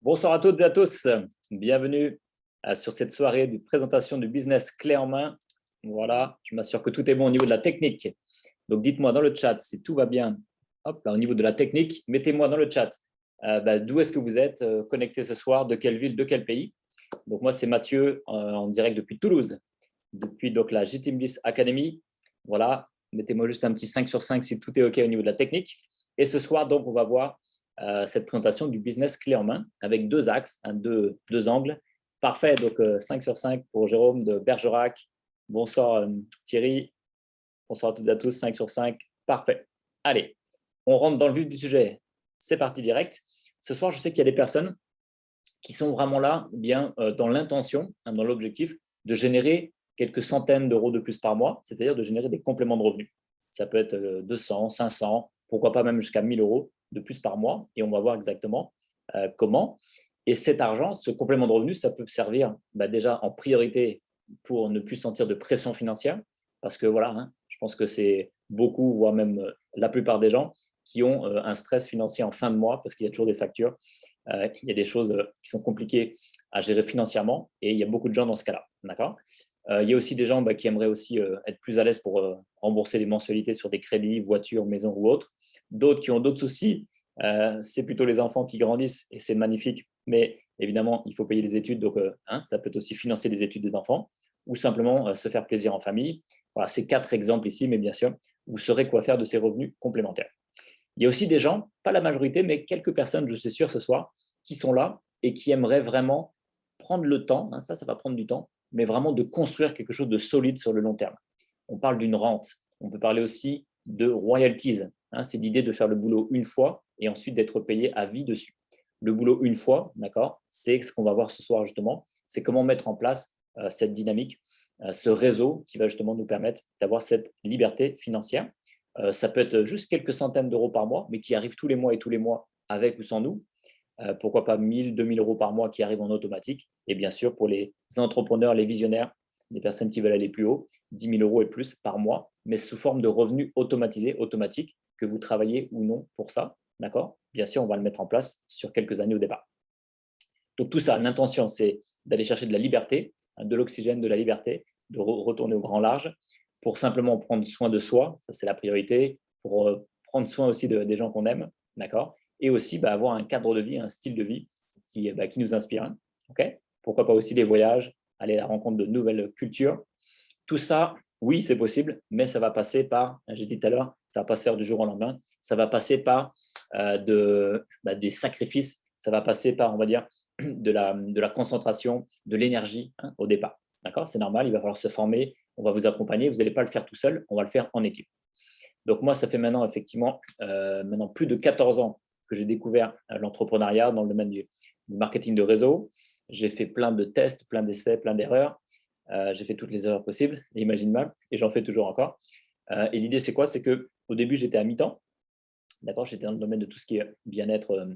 Bonsoir à toutes et à tous. Bienvenue sur cette soirée de présentation du business clé en main. Voilà, je m'assure que tout est bon au niveau de la technique. Donc, dites-moi dans le chat si tout va bien. Hop, là, au niveau de la technique, mettez-moi dans le chat d'où est-ce que vous êtes connecté ce soir, de quelle ville, de quel pays. Donc, moi, c'est Mathieu en direct depuis Toulouse, depuis donc, la JTeamBiz Academy. Voilà, mettez-moi juste un petit 5 sur 5 si tout est OK au niveau de la technique. Et ce soir, donc, on va voir cette présentation du business clé en main avec deux axes, deux angles. Parfait, donc 5 sur 5 pour Jérôme de Bergerac. Bonsoir Thierry. Bonsoir à toutes et à tous, 5 sur 5. Parfait. Allez, on rentre dans le vif du sujet. C'est parti direct. Ce soir, je sais qu'il y a des personnes qui sont vraiment là bien dans l'intention, dans l'objectif de générer quelques centaines d'euros de plus par mois, c'est-à-dire de générer des compléments de revenus. Ça peut être 200, 500, pourquoi pas même jusqu'à 1000 euros de plus par mois. Et on va voir exactement comment. Et cet argent, ce complément de revenus, ça peut servir déjà en priorité pour ne plus sentir de pression financière. Parce que voilà, je pense que c'est beaucoup, voire même la plupart des gens qui ont un stress financier en fin de mois parce qu'il y a toujours des factures. Il y a des choses qui sont compliquées à gérer financièrement et il y a beaucoup de gens dans ce cas-là. D'accord ? Il y a aussi des gens qui aimeraient aussi être plus à l'aise pour rembourser les mensualités sur des crédits, voitures, maisons ou autres. D'autres qui ont d'autres soucis, c'est plutôt les enfants qui grandissent et c'est magnifique, mais évidemment, il faut payer les études, donc ça peut aussi financer les études des enfants ou simplement se faire plaisir en famille. Voilà, c'est 4 exemples ici, mais bien sûr, vous saurez quoi faire de ces revenus complémentaires. Il y a aussi des gens, pas la majorité, mais quelques personnes, je suis sûr, ce soir, qui sont là et qui aimeraient vraiment prendre le temps, ça va prendre du temps, mais vraiment de construire quelque chose de solide sur le long terme. On parle d'une rente, on peut parler aussi de royalties. C'est l'idée de faire le boulot une fois et ensuite d'être payé à vie dessus. Le boulot une fois, d'accord, c'est ce qu'on va voir ce soir justement, c'est comment mettre en place cette dynamique, ce réseau qui va justement nous permettre d'avoir cette liberté financière. Ça peut être juste quelques centaines d'euros par mois, mais qui arrivent tous les mois et tous les mois avec ou sans nous. Pourquoi pas 1000, 2000 euros par mois qui arrivent en automatique. Et bien sûr, pour les entrepreneurs, les visionnaires, les personnes qui veulent aller plus haut, 10 000 euros et plus par mois, mais sous forme de revenus automatisés, automatiques, que vous travaillez ou non pour ça. D'accord ? Bien sûr, on va le mettre en place sur quelques années au départ. Donc tout ça, l'intention, c'est d'aller chercher de la liberté, de l'oxygène, de la liberté, de retourner au grand large pour simplement prendre soin de soi, ça c'est la priorité, pour prendre soin aussi des gens qu'on aime, d'accord ? Et aussi avoir un cadre de vie, un style de vie qui nous inspire. Okay ? Pourquoi pas aussi des voyages, aller à la rencontre de nouvelles cultures. Tout ça, oui, c'est possible, mais ça va passer par, j'ai dit tout à l'heure, ça ne va pas se faire du jour au lendemain, ça va passer par des sacrifices, ça va passer par, on va dire, de la concentration, de l'énergie au départ. D'accord ? C'est normal, il va falloir se former, on va vous accompagner, vous n'allez pas le faire tout seul, on va le faire en équipe. Donc moi, ça fait maintenant effectivement maintenant plus de 14 ans que j'ai découvert l'entrepreneuriat dans le domaine du marketing de réseau. J'ai fait plein de tests, plein d'essais, plein d'erreurs. J'ai fait toutes les erreurs possibles et imaginables et j'en fais toujours encore. Et l'idée, c'est quoi ? C'est qu'au début, j'étais à mi-temps. D'accord ? J'étais dans le domaine de tout ce qui est bien-être,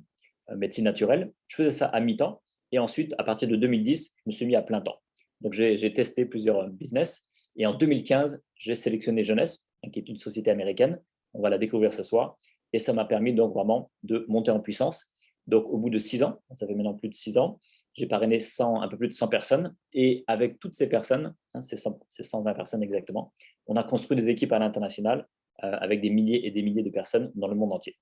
médecine naturelle. Je faisais ça à mi-temps. Et ensuite, à partir de 2010, je me suis mis à plein temps. Donc, j'ai testé plusieurs business. Et en 2015, j'ai sélectionné Jeunesse, qui est une société américaine. On va la découvrir ce soir. Et ça m'a permis donc vraiment de monter en puissance. Donc, au bout de 6 ans, ça fait maintenant plus de 6 ans, j'ai parrainé un peu plus de 100 personnes. Et avec toutes ces personnes, c'est 120 personnes exactement, on a construit des équipes à l'international avec des milliers et des milliers de personnes dans le monde entier.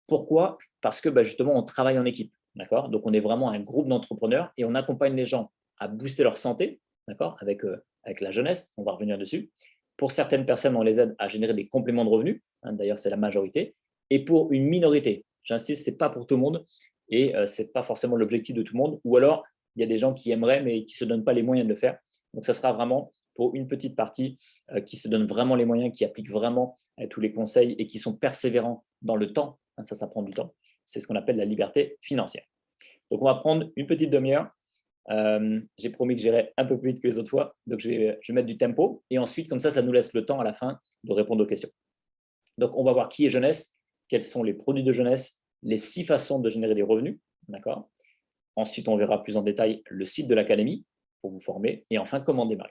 Pourquoi ? Parce que justement, on travaille en équipe. D'accord ? Donc, on est vraiment un groupe d'entrepreneurs et on accompagne les gens à booster leur santé, d'accord ? Avec la jeunesse, on va revenir dessus. Pour certaines personnes, on les aide à générer des compléments de revenus. D'ailleurs, c'est la majorité. Et pour une minorité, j'insiste, ce n'est pas pour tout le monde et ce n'est pas forcément l'objectif de tout le monde. Ou alors, il y a des gens qui aimeraient mais qui ne se donnent pas les moyens de le faire. Donc, ça sera vraiment pour une petite partie qui se donne vraiment les moyens, qui appliquent vraiment tous les conseils et qui sont persévérants dans le temps. Ça prend du temps. C'est ce qu'on appelle la liberté financière. Donc, on va prendre une petite demi-heure. J'ai promis que j'irai un peu plus vite que les autres fois. Donc, je vais mettre du tempo. Et ensuite, comme ça nous laisse le temps à la fin de répondre aux questions. Donc, on va voir qui est Jeunesse, quels sont les produits de Jeunesse, les 6 façons de générer des revenus. D'accord ? Ensuite, on verra plus en détail le site de l'académie pour vous former. Et enfin, comment démarrer.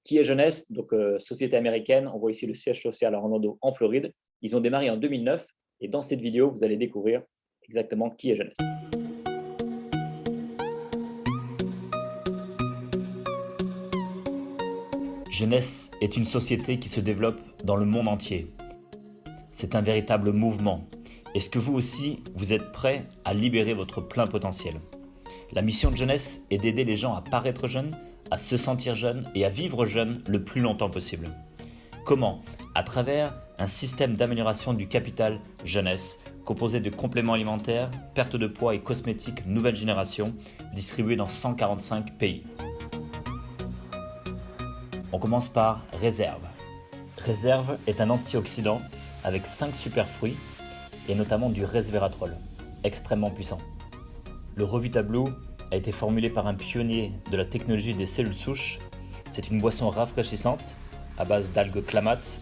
Qui est Jeunesse, donc société américaine, on voit ici le siège social à Orlando en Floride. Ils ont démarré en 2009 et dans cette vidéo, vous allez découvrir exactement qui est Jeunesse. Jeunesse est une société qui se développe dans le monde entier. C'est un véritable mouvement. Est-ce que vous aussi, vous êtes prêts à libérer votre plein potentiel? La mission de Jeunesse est d'aider les gens à paraître jeunes, à se sentir jeunes et à vivre jeunes le plus longtemps possible. Comment? À travers un système d'amélioration du capital jeunesse composé de compléments alimentaires, perte de poids et cosmétiques nouvelle génération distribués dans 145 pays. On commence par Réserve. Réserve est un antioxydant avec 5 super fruits et notamment du resveratrol, extrêmement puissant. Le Revita Blue a été formulé par un pionnier de la technologie des cellules souches. C'est une boisson rafraîchissante à base d'algues clamates,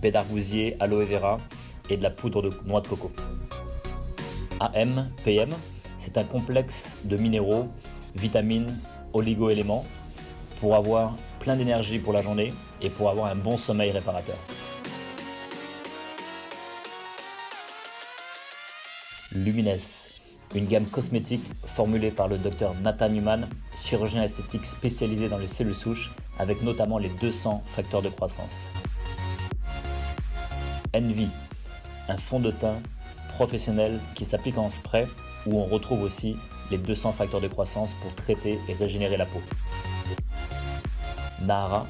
baies d'argousier, aloe vera et de la poudre de noix de coco. AM, PM, c'est un complexe de minéraux, vitamines, oligo-éléments pour avoir plein d'énergie pour la journée et pour avoir un bon sommeil réparateur. Lumines, une gamme cosmétique formulée par le Dr Nathan Newman, chirurgien esthétique spécialisé dans les cellules souches avec notamment les 200 facteurs de croissance. Envy, un fond de teint professionnel qui s'applique en spray où on retrouve aussi les 200 facteurs de croissance pour traiter et régénérer la peau. Nahara,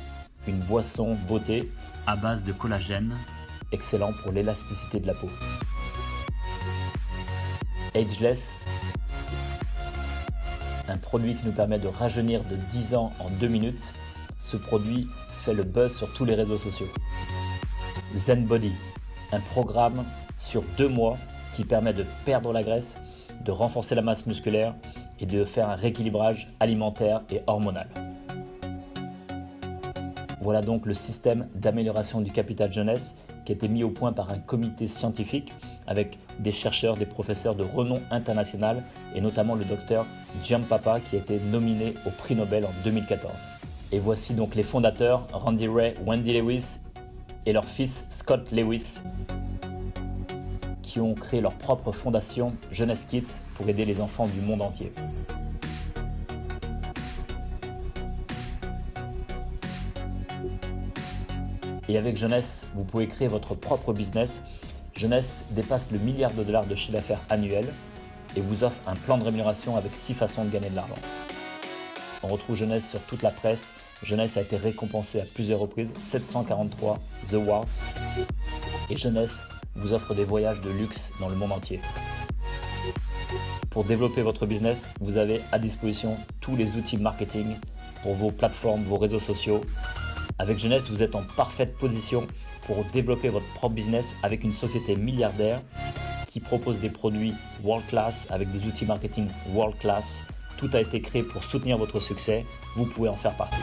une boisson beauté à base de collagène, excellent pour l'élasticité de la peau. Ageless, un produit qui nous permet de rajeunir de 10 ans en 2 minutes. Ce produit fait le buzz sur tous les réseaux sociaux. Zen Body, un programme sur 2 mois qui permet de perdre la graisse, de renforcer la masse musculaire et de faire un rééquilibrage alimentaire et hormonal. Voilà donc le système d'amélioration du capital jeunesse qui a été mis au point par un comité scientifique avec des chercheurs, des professeurs de renom international et notamment le docteur Giampapa qui a été nominé au prix Nobel en 2014. Et voici donc les fondateurs, Randy Ray, Wendy Lewis et leur fils Scott Lewis qui ont créé leur propre fondation Jeunesse Kids pour aider les enfants du monde entier. Et avec Jeunesse, vous pouvez créer votre propre business. Jeunesse dépasse le $1 milliard de chiffre d'affaires annuel et vous offre un plan de rémunération avec 6 façons de gagner de l'argent. On retrouve Jeunesse sur toute la presse. Jeunesse a été récompensé à plusieurs reprises, 743 The Awards. Et Jeunesse vous offre des voyages de luxe dans le monde entier. Pour développer votre business, vous avez à disposition tous les outils marketing pour vos plateformes, vos réseaux sociaux. Avec Jeunesse, vous êtes en parfaite position pour développer votre propre business avec une société milliardaire qui propose des produits world class avec des outils marketing world class. Tout a été créé pour soutenir votre succès. Vous pouvez en faire partie.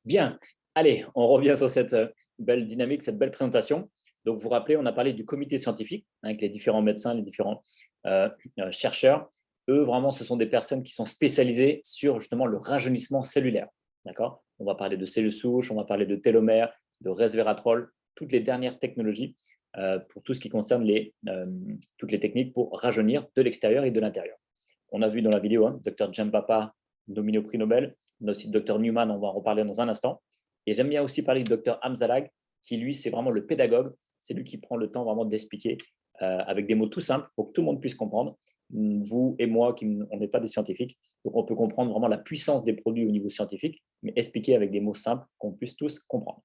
Bien, allez, on revient sur cette belle dynamique, cette belle présentation. Donc, vous vous rappelez, on a parlé du comité scientifique avec les différents médecins, les différents chercheurs. Eux, vraiment, ce sont des personnes qui sont spécialisées sur justement le rajeunissement cellulaire. D'accord? On va parler de cellules souches, on va parler de télomères, de resveratrol, toutes les dernières technologies pour tout ce qui concerne toutes les techniques pour rajeunir de l'extérieur et de l'intérieur. On a vu dans la vidéo, Dr Giampapa, nominé au prix Nobel. On a aussi le Dr Newman, on va en reparler dans un instant. Et j'aime bien aussi parler du Dr Hamzalag, qui lui, c'est vraiment le pédagogue. C'est lui qui prend le temps vraiment d'expliquer avec des mots tout simples pour que tout le monde puisse comprendre. Vous et moi, on n'est pas des scientifiques, donc on peut comprendre vraiment la puissance des produits au niveau scientifique, mais expliquer avec des mots simples qu'on puisse tous comprendre.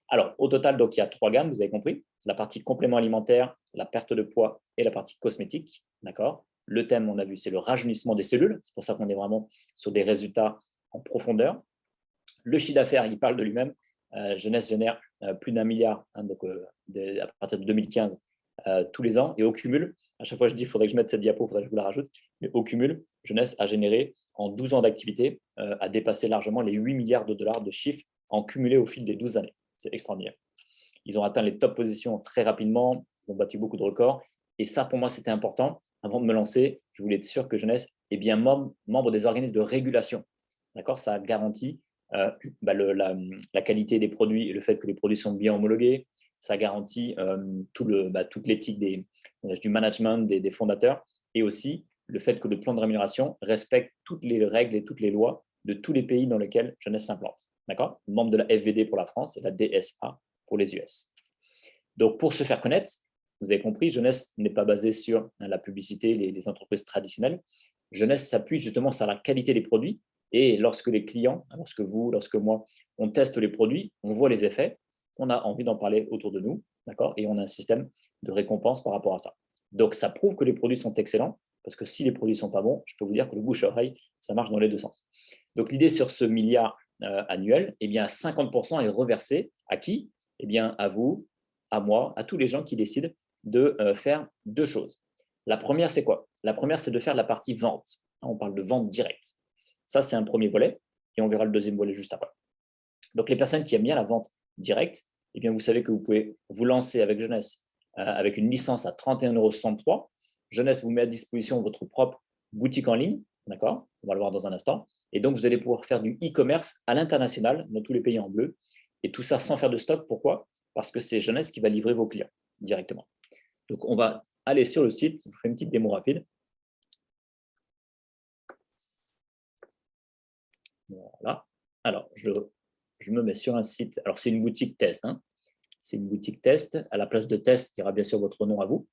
Alors, au total, donc, il y a 3 gammes, vous avez compris. La partie complément alimentaire, la perte de poids et la partie cosmétique. D'accord? Le thème, on a vu, c'est le rajeunissement des cellules. C'est pour ça qu'on est vraiment sur des résultats en profondeur. Le chiffre d'affaires, il parle de lui-même. Jeunesse génère plus d'1 milliard donc, à partir de 2015 tous les ans. Et au cumul, à chaque fois je dis il faudrait que je mette cette diapo, il faudrait que je vous la rajoute, mais au cumul, Jeunesse a généré en 12 ans d'activité, a dépassé largement les 8 milliards de dollars de chiffre en cumulé au fil des 12 années. C'est extraordinaire. Ils ont atteint les top positions très rapidement, ils ont battu beaucoup de records. Et ça, pour moi, c'était important. Avant de me lancer, je voulais être sûr que Jeunesse est bien membre des organismes de régulation. D'accord? Ça garantit la qualité des produits et le fait que les produits sont bien homologués. Ça garantit toute l'éthique du management des fondateurs et aussi le fait que le plan de rémunération respecte toutes les règles et toutes les lois de tous les pays dans lesquels Jeunesse s'implante. D'accord? Membre de la FVD pour la France et la DSA pour les US. Donc, pour se faire connaître, vous avez compris, Jeunesse n'est pas basée sur la publicité, les entreprises traditionnelles. Jeunesse s'appuie justement sur la qualité des produits. Et lorsque les clients, lorsque vous, lorsque moi, on teste les produits, on voit les effets, on a envie d'en parler autour de nous, d'accord? Et on a un système de récompense par rapport à ça. Donc, ça prouve que les produits sont excellents, parce que si les produits ne sont pas bons, je peux vous dire que le bouche-oreille, ça marche dans les deux sens. Donc, l'idée sur ce milliard annuel, eh bien, 50% est reversé à qui? Eh bien, à vous, à moi, à tous les gens qui décident de faire deux choses. La première, c'est quoi? La première, c'est de faire la partie vente. On parle de vente directe. Ça, c'est un premier volet et on verra le deuxième volet juste après. Donc, les personnes qui aiment bien la vente directe, eh bien, vous savez que vous pouvez vous lancer avec Jeunesse avec une licence à 31,63 €. Jeunesse vous met à disposition votre propre boutique en ligne, d'accord? On va le voir dans un instant. Et donc, vous allez pouvoir faire du e-commerce à l'international dans tous les pays en bleu. Et tout ça sans faire de stock. Pourquoi? Parce que c'est Jeunesse qui va livrer vos clients directement. Donc, on va aller sur le site. Je vous fais une petite démo rapide. Voilà. Alors, je me mets sur un site. Alors, c'est une boutique test. Hein. C'est une boutique test. À la place de test, il y aura bien sûr votre nom à vous.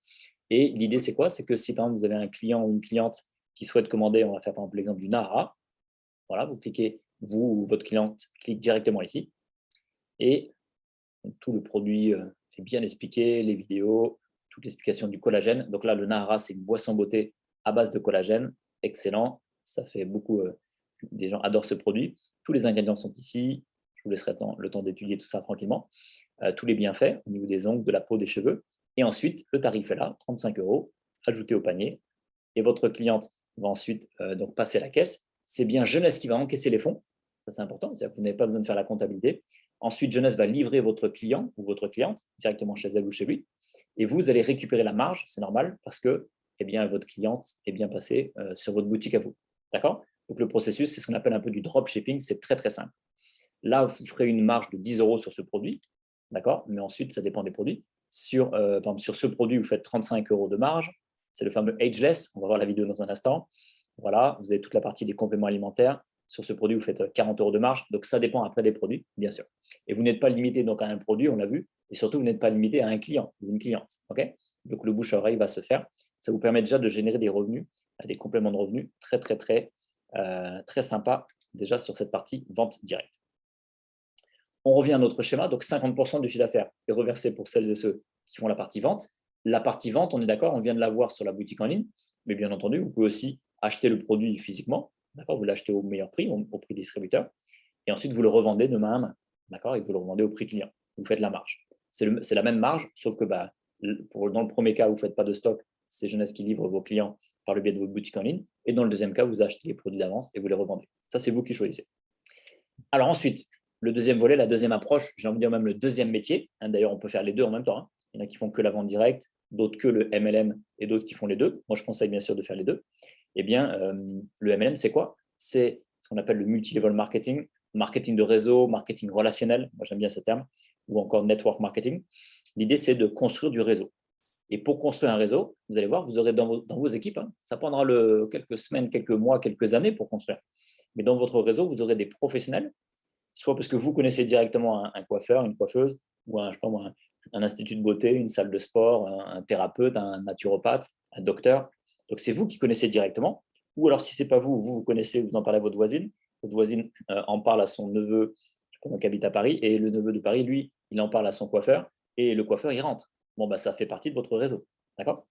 Et l'idée, c'est quoi? C'est que si, par exemple, vous avez un client ou une cliente qui souhaite commander, on va faire par exemple l'exemple du Nahara. Voilà, vous cliquez, vous ou votre cliente clique directement ici. Et tout le produit est bien expliqué, les vidéos, toute l'explication du collagène. Donc là, le Nahara, c'est une boisson beauté à base de collagène. Excellent. Ça fait beaucoup, des gens adorent ce produit. Tous les ingrédients sont ici. Je vous laisserai le temps d'étudier tout ça tranquillement. Tous les bienfaits au niveau des ongles, de la peau, des cheveux. Et ensuite, le tarif est là, 35 €, ajouté au panier. Et votre cliente va ensuite donc passer à la caisse. C'est bien Jeunesse qui va encaisser les fonds. Ça, c'est important. C'est-à-dire que vous n'avez pas besoin de faire la comptabilité. Ensuite, Jeunesse va livrer votre client ou votre cliente directement chez elle ou chez lui. Et vous allez récupérer la marge. C'est normal parce que eh bien, votre cliente est bien passée sur votre boutique à vous. D'accord? Donc, le processus, c'est ce qu'on appelle un peu du dropshipping. C'est très, très simple. Là, vous ferez une marge de 10 € sur ce produit. D'accord? Mais ensuite, ça dépend des produits. Par exemple, sur ce produit, vous faites 35 € de marge. C'est le fameux ageless. On va voir la vidéo dans un instant. Voilà, vous avez toute la partie des compléments alimentaires. Sur ce produit, vous faites 40 € de marge. Donc, ça dépend après des produits, bien sûr. Et vous n'êtes pas limité donc, à un produit, on l'a vu. Et surtout, vous n'êtes pas limité à un client ou une cliente. Okay? Donc, le bouche à oreille va se faire. Ça vous permet déjà de générer des revenus, des compléments de revenus très, très, très, très sympas déjà sur cette partie vente directe. On revient à notre schéma. Donc, 50% du chiffre d'affaires est reversé pour celles et ceux qui font la partie vente. La partie vente, on est d'accord, on vient de la voir sur la boutique en ligne. Mais bien entendu, vous pouvez aussi acheter le produit physiquement. Vous l'achetez au meilleur prix, au prix distributeur. Et ensuite, vous le revendez de main à main. Et vous le revendez au prix client. Vous faites la marge. C'est la même marge, sauf que dans le premier cas, vous ne faites pas de stock. C'est Jeunesse qui livre vos clients par le biais de votre boutique en ligne. Et dans le deuxième cas, vous achetez les produits d'avance et vous les revendez. Ça, c'est vous qui choisissez. Alors ensuite, le deuxième volet, la deuxième approche, j'ai envie de dire même le deuxième métier. D'ailleurs, on peut faire les deux en même temps. Il y en a qui font que la vente directe, d'autres que le MLM et d'autres qui font les deux. Moi, je conseille bien sûr de faire les deux. Eh bien, le MLM, c'est quoi? C'est ce qu'on appelle le multi-level marketing, marketing de réseau, marketing relationnel, moi j'aime bien ce terme, ou encore network marketing. L'idée, c'est de construire du réseau. Et pour construire un réseau, vous allez voir, vous aurez dans vos équipes, ça prendra quelques semaines, quelques mois, quelques années pour construire. Mais dans votre réseau, vous aurez des professionnels, soit parce que vous connaissez directement un coiffeur, une coiffeuse, ou un institut de beauté, une salle de sport, un thérapeute, un naturopathe, un docteur. Donc, c'est vous qui connaissez directement. Ou alors, si ce n'est pas vous, vous connaissez, vous en parlez à votre voisine. Votre voisine en parle à son neveu qui habite à Paris. Et le neveu de Paris, lui, il en parle à son coiffeur. Et le coiffeur, il rentre. Bon, ça fait partie de votre réseau. D'accord?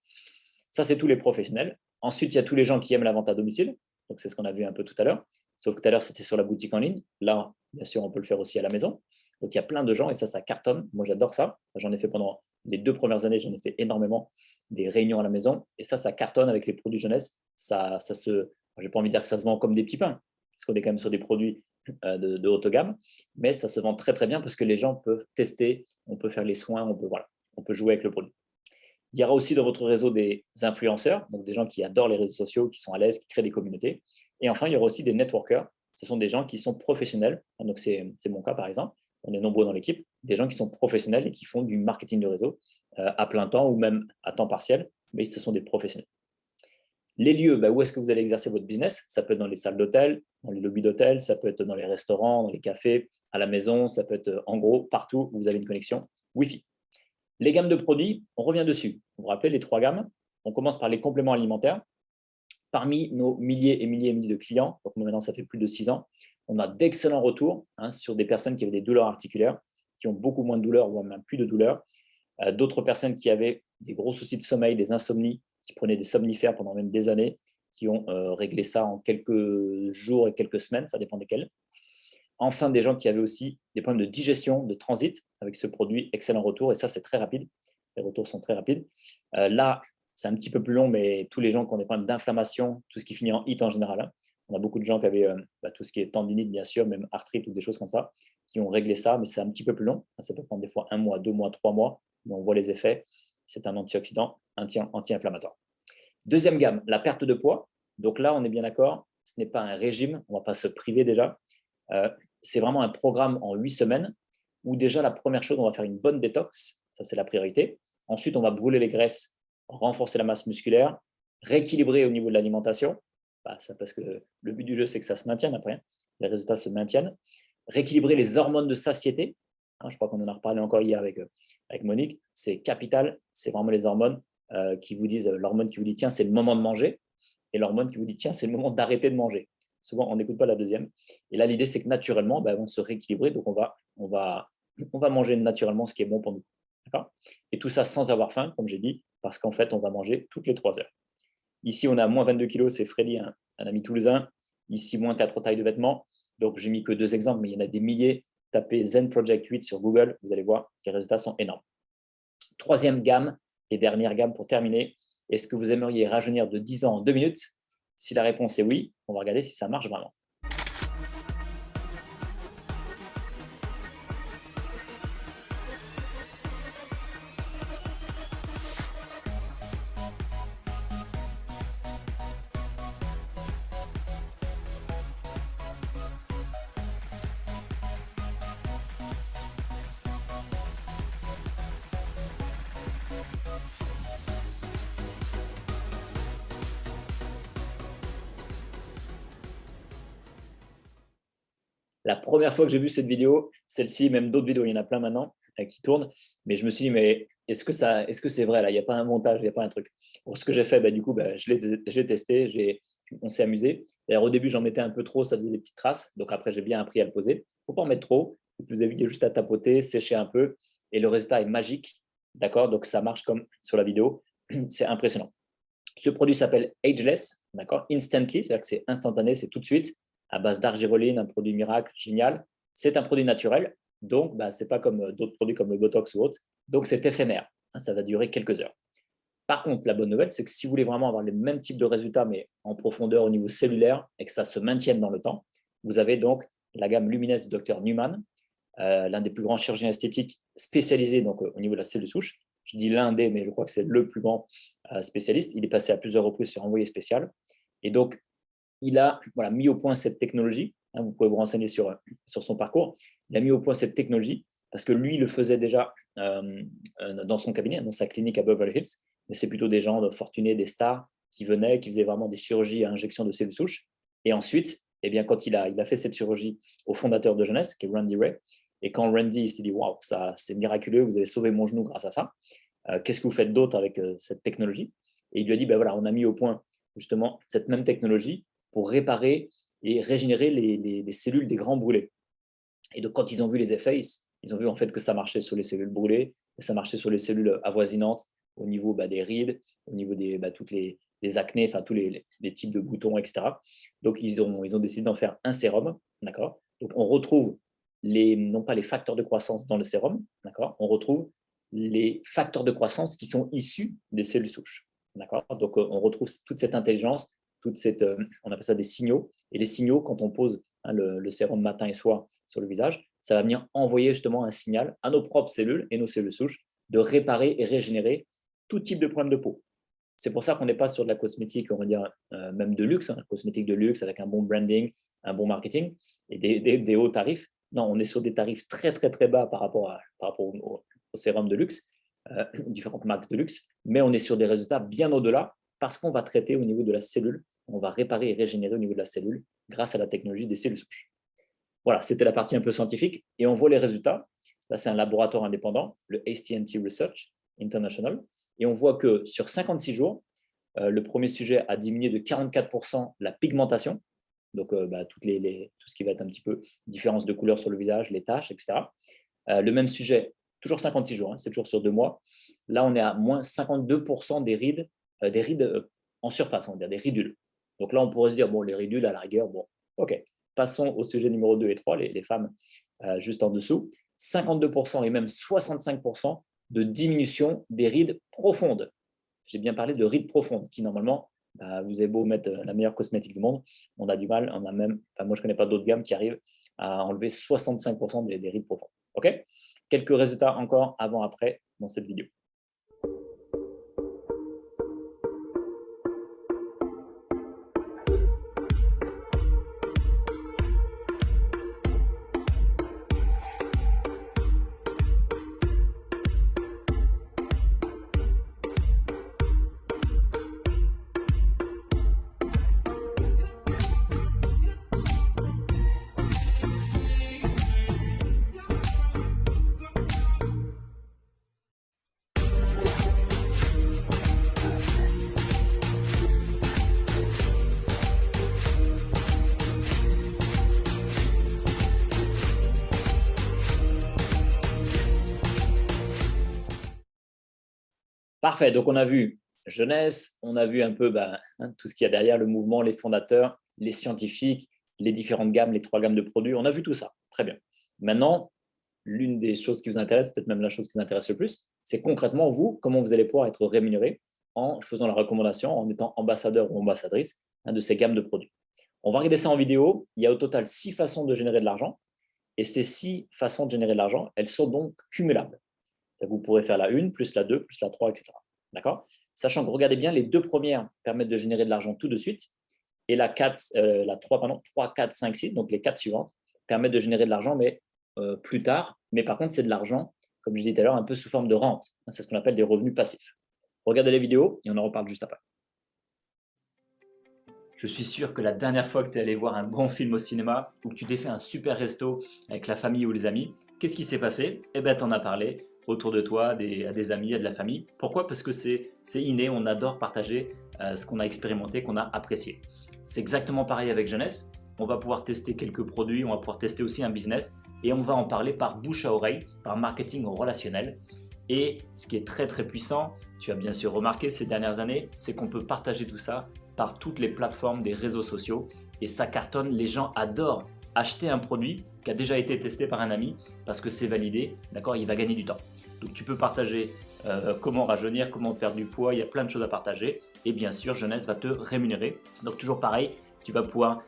Ça, c'est tous les professionnels. Ensuite, il y a tous les gens qui aiment la vente à domicile. Donc, c'est ce qu'on a vu un peu tout à l'heure. Sauf que tout à l'heure, c'était sur la boutique en ligne. Là, bien sûr, on peut le faire aussi à la maison. Donc, il y a plein de gens et ça cartonne. Moi, j'adore ça. J'en ai fait pendant les 2 premières années, j'en ai fait énormément des réunions à la maison. Et ça cartonne avec les produits jeunesse. Je n'ai pas envie de dire que ça se vend comme des petits pains, parce qu'on est quand même sur des produits de haute gamme. Mais ça se vend très, très bien parce que les gens peuvent tester, on peut faire les soins, on peut jouer avec le produit. Il y aura aussi dans votre réseau des influenceurs, donc des gens qui adorent les réseaux sociaux, qui sont à l'aise, qui créent des communautés. Et enfin, il y aura aussi des networkers. Ce sont des gens qui sont professionnels. Donc, c'est mon cas, par exemple. On est nombreux dans l'équipe. Des gens qui sont professionnels et qui font du marketing de réseau à plein temps ou même à temps partiel. Mais ce sont des professionnels. Les lieux, où est-ce que vous allez exercer votre business? Ça peut être dans les salles d'hôtel, dans les lobbies d'hôtel, ça peut être dans les restaurants, dans les cafés, à la maison, ça peut être en gros partout où vous avez une connexion Wi-Fi. Les gammes de produits, on revient dessus. Vous vous rappelez les 3 gammes? On commence par les compléments alimentaires. Parmi nos milliers et milliers et milliers de clients, donc maintenant ça fait plus de 6 ans, on a d'excellents retours sur des personnes qui avaient des douleurs articulaires, qui ont beaucoup moins de douleurs, voire même plus de douleurs. D'autres personnes qui avaient des gros soucis de sommeil, des insomnies, qui prenaient des somnifères pendant même des années, qui ont réglé ça en quelques jours et quelques semaines, ça dépend desquels. Enfin, des gens qui avaient aussi des problèmes de digestion, de transit avec ce produit, excellent retour, et ça c'est très rapide, les retours sont très rapides. Là, c'est un petit peu plus long, mais tous les gens qui ont des problèmes d'inflammation, tout ce qui finit en IT en général, on a beaucoup de gens qui avaient tout ce qui est tendinite, bien sûr, même arthrite ou des choses comme ça, qui ont réglé ça, mais c'est un petit peu plus long. Ça peut prendre des fois 1 mois, 2 mois, 3 mois, mais on voit les effets. C'est un antioxydant, anti-inflammatoire. Deuxième gamme, la perte de poids. Donc là, on est bien d'accord, ce n'est pas un régime, on ne va pas se priver déjà. C'est vraiment un programme en 8 semaines où déjà, la première chose, on va faire une bonne détox, ça c'est la priorité. Ensuite, on va brûler les graisses, renforcer la masse musculaire, rééquilibrer au niveau de l'alimentation, ça parce que le but du jeu, c'est que ça se maintienne après, les résultats se maintiennent. Rééquilibrer les hormones de satiété, je crois qu'on en a reparlé encore hier avec Monique, c'est capital, c'est vraiment les hormones qui vous disent, l'hormone qui vous dit tiens, c'est le moment de manger, et l'hormone qui vous dit tiens, c'est le moment d'arrêter de manger. Souvent, on n'écoute pas la deuxième. Et là, l'idée, c'est que naturellement, elles vont se rééquilibrer, donc on va manger naturellement ce qui est bon pour nous. Et tout ça sans avoir faim, comme j'ai dit, parce qu'en fait, on va manger toutes les 3 heures. Ici, on a moins 22 kg, c'est Freddy, un ami toulousain. Ici, moins 4 tailles de vêtements. Donc, je n'ai mis que 2 exemples, mais il y en a des milliers. Tapez Zen Project 8 sur Google, vous allez voir, les résultats sont énormes. Troisième gamme et dernière gamme pour terminer. Est-ce que vous aimeriez rajeunir de 10 ans en 2 minutes? Si la réponse est oui, on va regarder si ça marche vraiment. La première fois que j'ai vu cette vidéo, celle-ci, même d'autres vidéos, il y en a plein maintenant qui tournent, mais je me suis dit, mais est-ce que c'est vrai là? Il n'y a pas un montage, il n'y a pas un truc. Pour ce que j'ai fait, du coup, je l'ai testé, on s'est amusé. D'ailleurs, au début, j'en mettais un peu trop, ça faisait des petites traces, donc après, j'ai bien appris à le poser. Il ne faut pas en mettre trop, vous évitez juste à tapoter, sécher un peu, et le résultat est magique, d'accord? Donc, ça marche comme sur la vidéo, c'est impressionnant. Ce produit s'appelle Ageless, d'accord? Instantly, c'est-à-dire que c'est instantané, c'est tout de suite, à base d'argiroline, un produit miracle, génial. C'est un produit naturel, donc ce n'est pas comme d'autres produits comme le Botox ou autre, donc c'est éphémère, ça va durer quelques heures. Par contre, la bonne nouvelle, c'est que si vous voulez vraiment avoir le même type de résultats, mais en profondeur au niveau cellulaire, et que ça se maintienne dans le temps, vous avez donc la gamme lumineuse du docteur Newman, l'un des plus grands chirurgiens esthétiques spécialisés donc, au niveau de la cellule souche. Je dis l'un des, mais je crois que c'est le plus grand spécialiste. Il est passé à plusieurs reprises sur envoyé spécial. Et donc, il a mis au point cette technologie. Vous pouvez vous renseigner sur son parcours. Il a mis au point cette technologie parce que lui, il le faisait déjà dans son cabinet, dans sa clinique à Beverly Hills. Mais c'est plutôt des gens fortunés, des stars qui venaient, qui faisaient vraiment des chirurgies à injection de cellules souches. Et ensuite, quand il a fait cette chirurgie au fondateur de jeunesse, qui est Randy Ray, et quand Randy s'est dit « Waouh, c'est miraculeux, vous avez sauvé mon genou grâce à ça. Qu'est-ce que vous faites d'autre avec cette technologie ?» Et il lui a dit on a mis au point justement cette même technologie pour réparer et régénérer les cellules des grands brûlés. Et donc, quand ils ont vu les effets, ils ont vu en fait que ça marchait sur les cellules brûlées, que ça marchait sur les cellules avoisinantes, au niveau des rides, au niveau des toutes les acnés, enfin tous les types de boutons, etc. Donc, ils ont décidé d'en faire un sérum, d'accord. Donc, on retrouve non pas les facteurs de croissance dans le sérum, d'accord. On retrouve les facteurs de croissance qui sont issus des cellules souches, d'accord. Donc, on retrouve toute cette intelligence, on appelle ça des signaux. Et les signaux, quand on pose le sérum matin et soir sur le visage, ça va venir envoyer justement un signal à nos propres cellules et nos cellules souches de réparer et régénérer tout type de problème de peau. C'est pour ça qu'on n'est pas sur de la cosmétique, on va dire même de luxe, cosmétique de luxe avec un bon branding, un bon marketing et des hauts tarifs. Non, on est sur des tarifs très très très bas par rapport au sérum de luxe, différentes marques de luxe, mais on est sur des résultats bien au-delà parce qu'on va traiter au niveau de la cellule, on va réparer et régénérer au niveau de la cellule grâce à la technologie des cellules souches. Voilà, c'était la partie un peu scientifique et on voit les résultats. Là, c'est un laboratoire indépendant, le AT&T Research International, et on voit que sur 56 jours, le premier sujet a diminué de 44% la pigmentation, donc tout ce qui va être un petit peu différence de couleur sur le visage, les taches, etc. Le même sujet, toujours 56 jours, c'est toujours sur 2 mois. Là, on est à moins 52% des rides en surface, on va dire, des ridules. Donc là, on pourrait se dire, bon, les ridules, à la rigueur, bon, ok. Passons au sujet numéro 2 et 3, les femmes juste en dessous. 52% et même 65% de diminution des rides profondes. J'ai bien parlé de rides profondes qui, normalement, vous avez beau mettre la meilleure cosmétique du monde, on a du mal, moi, je ne connais pas d'autres gammes qui arrivent à enlever 65% des rides profondes. Ok ? Quelques résultats encore avant-après dans cette vidéo. Parfait, donc on a vu jeunesse, on a vu un peu tout ce qu'il y a derrière, le mouvement, les fondateurs, les scientifiques, les différentes gammes, les 3 gammes de produits, on a vu tout ça, très bien. Maintenant, l'une des choses qui vous intéresse, peut-être même la chose qui vous intéresse le plus, c'est concrètement vous, comment vous allez pouvoir être rémunéré en faisant la recommandation, en étant ambassadeur ou ambassadrice de ces gammes de produits. On va regarder ça en vidéo, il y a au total 6 façons de générer de l'argent, et ces 6 façons de générer de l'argent, elles sont donc cumulables. Vous pourrez faire la 1, plus la 2, plus la 3, etc. D'accord ? Sachant que, regardez bien, les 2 premières permettent de générer de l'argent tout de suite et la 3, 4, 5, 6, donc les 4 suivantes, permettent de générer de l'argent, mais plus tard. Mais par contre, c'est de l'argent, comme je disais tout à l'heure, un peu sous forme de rente. C'est ce qu'on appelle des revenus passifs. Regardez les vidéos et on en reparle juste après. Je suis sûr que la dernière fois que tu es allé voir un bon film au cinéma ou que tu t'es fait un super resto avec la famille ou les amis, qu'est-ce qui s'est passé ? Eh bien, tu en as parlé autour de toi, à des amis, à de la famille. Pourquoi ? Parce que c'est inné, on adore partager ce qu'on a expérimenté, qu'on a apprécié. C'est exactement pareil avec jeunesse. On va pouvoir tester quelques produits, on va pouvoir tester aussi un business et on va en parler par bouche à oreille, par marketing relationnel. Et ce qui est très très puissant, tu as bien sûr remarqué ces dernières années, c'est qu'on peut partager tout ça par toutes les plateformes des réseaux sociaux et ça cartonne. Les gens adorent acheter un produit qui a déjà été testé par un ami parce que c'est validé, d'accord, il va gagner du temps. Donc tu peux partager comment rajeunir, comment perdre du poids, il y a plein de choses à partager et bien sûr jeunesse va te rémunérer. Donc toujours pareil, tu vas pouvoir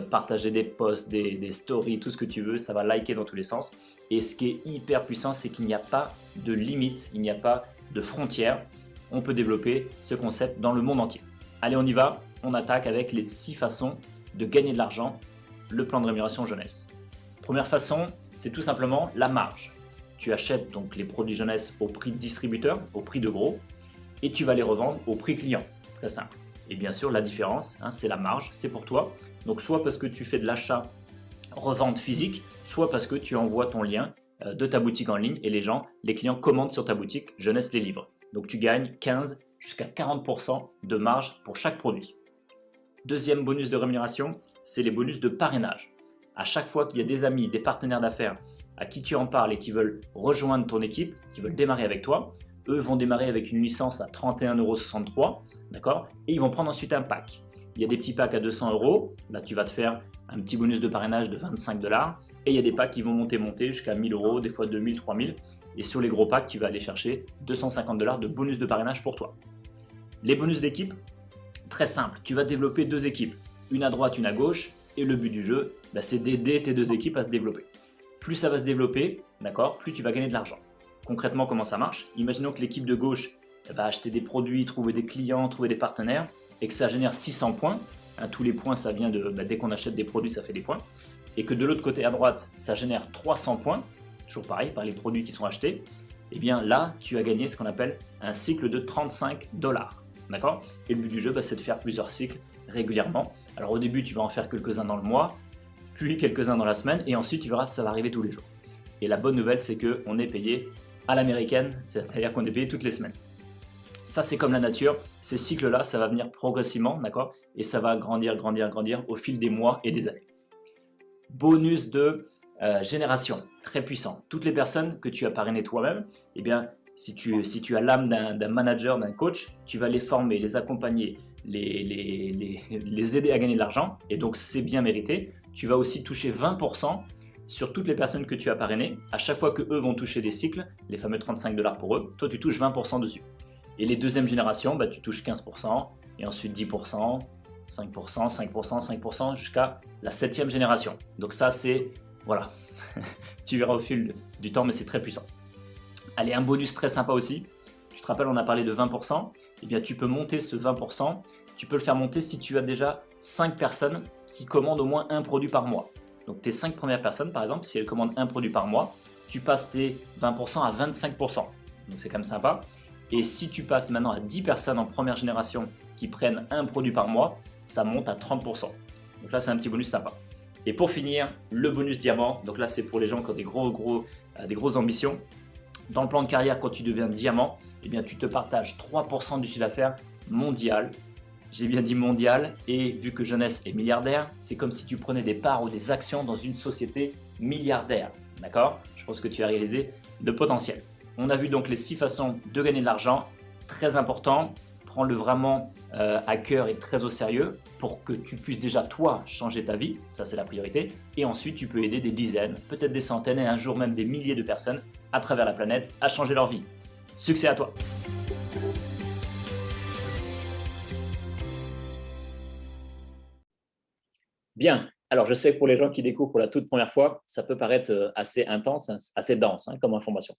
partager des posts, des stories, tout ce que tu veux, ça va liker dans tous les sens. Et ce qui est hyper puissant, c'est qu'il n'y a pas de limite, il n'y a pas de frontières. On peut développer ce concept dans le monde entier. Allez, on y va, on attaque avec les 6 façons de gagner de l'argent, le plan de rémunération jeunesse. Première façon, c'est tout simplement la marge. Tu achètes donc les produits jeunesse au prix de distributeur, au prix de gros, et tu vas les revendre au prix client. Très simple. Et bien sûr, la différence, c'est la marge, c'est pour toi. Donc soit parce que tu fais de l'achat revente physique, soit parce que tu envoies ton lien de ta boutique en ligne et les clients commandent sur ta boutique, jeunesse les livre. Donc tu gagnes 15 jusqu'à 40% de marge pour chaque produit. Deuxième bonus de rémunération, c'est les bonus de parrainage. À chaque fois qu'il y a des amis, des partenaires d'affaires à qui tu en parles et qui veulent rejoindre ton équipe, qui veulent démarrer avec toi, eux vont démarrer avec une licence à 31,63 €, d'accord ? Et ils vont prendre ensuite un pack. Il y a des petits packs à 200 €, là tu vas te faire un petit bonus de parrainage de 25 $, et il y a des packs qui vont monter jusqu'à 1000 €, des fois 2000, 3000, et sur les gros packs, tu vas aller chercher 250 $ de bonus de parrainage pour toi. Les bonus d'équipe, très simple, tu vas développer 2 équipes, une à droite, une à gauche, et le but du jeu, c'est d'aider tes 2 équipes à se développer. Plus ça va se développer, d'accord, plus tu vas gagner de l'argent. Concrètement, comment ça marche ? Imaginons que l'équipe de gauche va acheter des produits, trouver des clients, trouver des partenaires, et que ça génère 600 points. Tous les points, ça vient de dès qu'on achète des produits, ça fait des points. Et que de l'autre côté à droite, ça génère 300 points, toujours pareil, par les produits qui sont achetés. Et bien là, tu as gagné ce qu'on appelle un cycle de 35 $. D'accord? Et le but du jeu, c'est de faire plusieurs cycles régulièrement. Alors au début, tu vas en faire quelques-uns dans le mois, puis quelques-uns dans la semaine, et ensuite tu verras que ça va arriver tous les jours. Et la bonne nouvelle, c'est qu'on est payé à l'américaine, c'est-à-dire qu'on est payé toutes les semaines. Ça, c'est comme la nature. Ces cycles-là, ça va venir progressivement, d'accord? Et ça va grandir, grandir, grandir au fil des mois et des années. Bonus de génération, très puissant. Toutes les personnes que tu as parrainées toi-même, eh bien, si tu as l'âme d'un manager, d'un coach, tu vas les former, les accompagner, les aider à gagner de l'argent. Et donc, c'est bien mérité. Tu vas aussi toucher 20% sur toutes les personnes que tu as parrainées. À chaque fois qu'eux vont toucher des cycles, les fameux 35 $ pour eux, toi, tu touches 20% dessus. Et les deuxièmes générations, tu touches 15%, et ensuite 10%, 5%, 5%, 5%, jusqu'à la 7e génération. Donc ça, c'est, voilà, tu verras au fil du temps, mais c'est très puissant. Allez, un bonus très sympa aussi. Tu te rappelles, on a parlé de 20%. Eh bien, tu peux monter ce 20%. Tu peux le faire monter si tu as déjà 5 personnes qui commandent au moins un produit par mois. Donc, tes 5 premières personnes, par exemple, si elles commandent un produit par mois, tu passes tes 20% à 25%. Donc, c'est quand même sympa. Et si tu passes maintenant à 10 personnes en première génération qui prennent un produit par mois, ça monte à 30%. Donc là, c'est un petit bonus sympa. Et pour finir, le bonus diamant. Donc là, c'est pour les gens qui ont des grosses ambitions. Dans le plan de carrière, quand tu deviens diamant, eh bien, tu te partages 3% du chiffre d'affaires mondial. J'ai bien dit mondial. Et vu que Jeunesse est milliardaire, c'est comme si tu prenais des parts ou des actions dans une société milliardaire. D'accord? Je pense que tu as réalisé le potentiel. On a vu donc les 6 façons de gagner de l'argent. Très important. Prends-le vraiment à cœur et très au sérieux pour que tu puisses déjà, toi, changer ta vie. Ça, c'est la priorité. Et ensuite, tu peux aider des dizaines, peut-être des centaines et un jour même des milliers de personnes à travers la planète à changer leur vie. Succès à toi! Bien. Alors, je sais que pour les gens qui découvrent pour la toute première fois, ça peut paraître assez intense, assez dense comme information.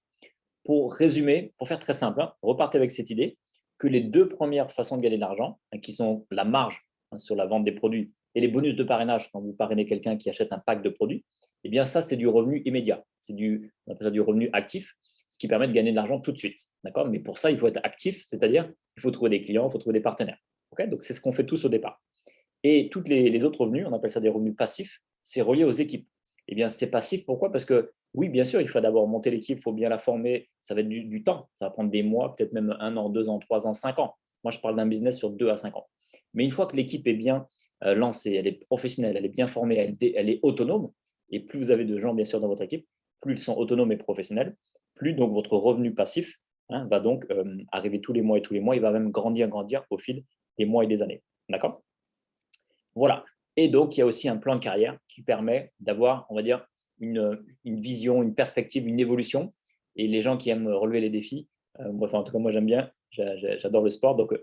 Pour résumer, pour faire très simple, repartez avec cette idée que les 2 premières façons de gagner de l'argent, qui sont la marge sur la vente des produits et les bonus de parrainage quand vous parrainez quelqu'un qui achète un pack de produits, eh bien ça, c'est du revenu immédiat. On appelle ça du revenu actif, ce qui permet de gagner de l'argent tout de suite. D'accord? Mais pour ça, il faut être actif, c'est-à-dire il faut trouver des clients, il faut trouver des partenaires. Okay? Donc, c'est ce qu'on fait tous au départ. Et tous les autres revenus, on appelle ça des revenus passifs, c'est relié aux équipes. Eh bien, c'est passif, pourquoi? Parce que oui, bien sûr, il faut d'abord monter l'équipe, il faut bien la former, ça va être du temps, ça va prendre des mois, peut-être même 1 an, 2 ans, 3 ans, 5 ans. Moi, je parle d'un business sur 2 à 5 ans. Mais une fois que l'équipe est bien lancée, elle est professionnelle, elle est bien formée, elle est autonome, et plus vous avez de gens, bien sûr, dans votre équipe, plus ils sont autonomes et professionnels, plus donc votre revenu passif va donc arriver tous les mois et tous les mois, il va même grandir au fil des mois et des années. D'accord? Voilà. Et donc, il y a aussi un plan de carrière qui permet d'avoir, on va dire, une vision, une perspective, une évolution. Et les gens qui aiment relever les défis, en tout cas, moi, j'aime bien, j'adore le sport, donc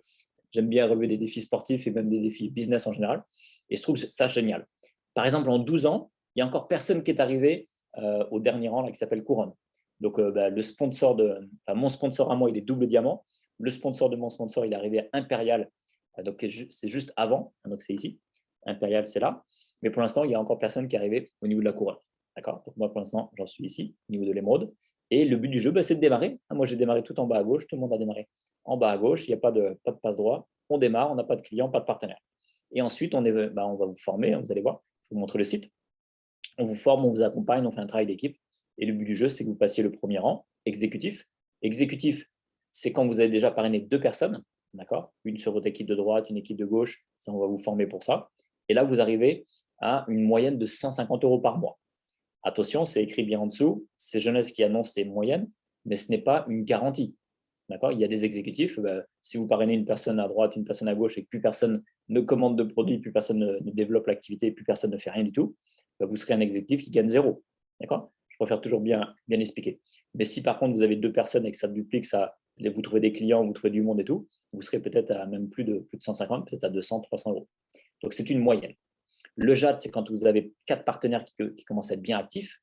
j'aime bien relever des défis sportifs et même des défis business en général. Et je trouve ça génial. Par exemple, en 12 ans, il n'y a encore personne qui est arrivé au dernier rang là, qui s'appelle Couronne. Donc, le sponsor mon sponsor à moi, il est double diamant. Le sponsor de mon sponsor, il est arrivé à Impérial. Donc, c'est juste avant, donc c'est ici. Impérial, c'est là. Mais pour l'instant, il n'y a encore personne qui est arrivé au niveau de la couronne. D'accord? Donc moi, pour l'instant, j'en suis ici, au niveau de l'émeraude. Et le but du jeu, c'est de démarrer. Moi, j'ai démarré tout en bas à gauche. Tout le monde a démarré en bas à gauche. Il n'y a pas de passe droit. On démarre, on n'a pas de client, pas de partenaire. Et ensuite, on va vous former. Vous allez voir, je vais vous montrer le site. On vous forme, on vous accompagne, on fait un travail d'équipe. Et le but du jeu, c'est que vous passiez le premier rang, exécutif. Exécutif, c'est quand vous avez déjà parrainé 2 personnes. D'accord? Une sur votre équipe de droite, une équipe de gauche. Ça, on va vous former pour ça. Et là, vous arrivez à une moyenne de 150 € par mois. Attention, c'est écrit bien en dessous, c'est Jeunesse qui annonce ces moyennes, mais ce n'est pas une garantie. D'accord? Il y a des exécutifs, si vous parrainez une personne à droite, une personne à gauche et que plus personne ne commande de produits, plus personne ne développe l'activité, plus personne ne fait rien du tout, vous serez un exécutif qui gagne 0. D'accord? Je préfère toujours bien expliquer. Mais si par contre vous avez 2 personnes et que ça duplique, vous trouvez des clients, vous trouvez du monde et tout, vous serez peut-être à même plus de 150, peut-être à 200, 300 €. Donc, c'est une moyenne. Le jade, c'est quand vous avez 4 partenaires qui commencent à être bien actifs.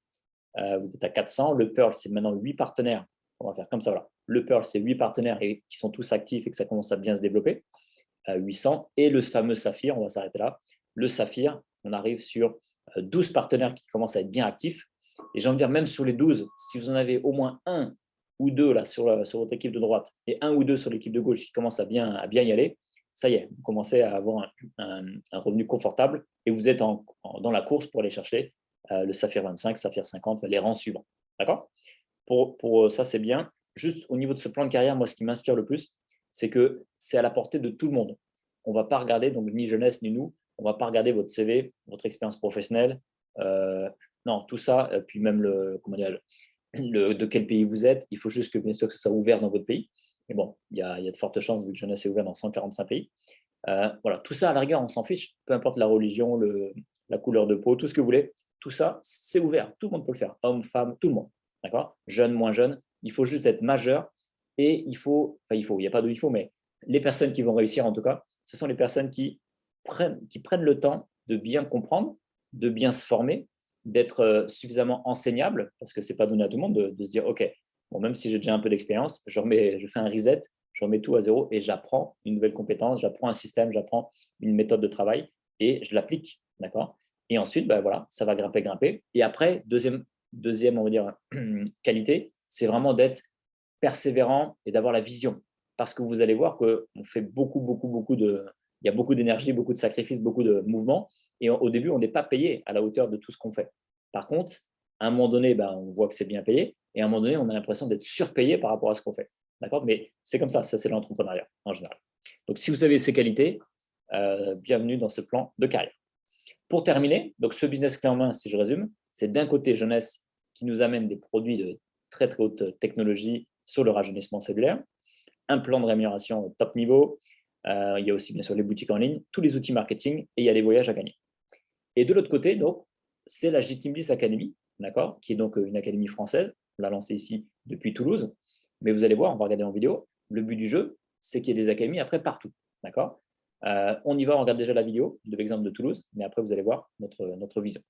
Vous êtes à 400. Le pearl, c'est maintenant 8 partenaires. On va faire comme ça. Voilà. Le pearl, c'est 8 partenaires qui sont tous actifs et que ça commence à bien se développer. 800. Et le fameux saphir, on va s'arrêter là. Le saphir, on arrive sur 12 partenaires qui commencent à être bien actifs. Et j'ai envie de dire, même sur les 12, si vous en avez au moins un ou deux là, sur votre équipe de droite et un ou deux sur l'équipe de gauche qui commencent à bien y aller, ça y est, vous commencez à avoir un revenu confortable et vous êtes dans la course pour aller chercher le Saphir 25, Saphir 50, les rangs suivants. D'accord ? Pour ça, c'est bien. Juste au niveau de ce plan de carrière, moi, ce qui m'inspire le plus, c'est que c'est à la portée de tout le monde. On ne va pas regarder, donc ni jeunesse ni nous, on ne va pas regarder votre CV, votre expérience professionnelle. Non, tout ça, puis même de quel pays vous êtes. Il faut juste que, bien sûr, que ce soit ouvert dans votre pays. Mais bon, il y a de fortes chances, vu que jeunesse est ouvert dans 145 pays. Voilà, tout ça, à la rigueur, on s'en fiche. Peu importe la religion, la couleur de peau, tout ce que vous voulez. Tout ça, c'est ouvert. Tout le monde peut le faire. Homme, femme, tout le monde. D'accord ? Jeune, moins jeune. Il faut juste être majeur. Et il n'y a pas de il faut, mais les personnes qui vont réussir, en tout cas, ce sont les personnes qui prennent le temps de bien comprendre, de bien se former, d'être suffisamment enseignable, parce que ce n'est pas donné à tout le monde de se dire, OK, bon, même si j'ai déjà un peu d'expérience, je fais un reset, je remets tout à zéro et j'apprends une nouvelle compétence, j'apprends un système, j'apprends une méthode de travail et je l'applique. D'accord ? Et ensuite, voilà, ça va grimper. Et après, deuxième on va dire, qualité, c'est vraiment d'être persévérant et d'avoir la vision. Parce que vous allez voir qu'on fait il y a beaucoup d'énergie, beaucoup de sacrifices, beaucoup de mouvements. Et au début, on n'est pas payé à la hauteur de tout ce qu'on fait. Par contre, à un moment donné, on voit que c'est bien payé. Et à un moment donné, on a l'impression d'être surpayé par rapport à ce qu'on fait. D'accord ? Mais c'est comme ça c'est l'entrepreneuriat en général. Donc, si vous avez ces qualités, bienvenue dans ce plan de carrière. Pour terminer, donc ce business clé en main, si je résume, c'est d'un côté jeunesse qui nous amène des produits de très très haute technologie sur le rajeunissement cellulaire, un plan de rémunération top niveau, il y a aussi bien sûr les boutiques en ligne, tous les outils marketing et il y a des voyages à gagner. Et de l'autre côté, donc, c'est la J-Team Bliss Academy, d'accord, qui est donc une académie française. On l'a lancée ici depuis Toulouse. Mais vous allez voir, on va regarder en vidéo. Le but du jeu, c'est qu'il y ait des académies après partout. D'accord ? On y va, on regarde déjà la vidéo de l'exemple de Toulouse, mais après, vous allez voir notre vision.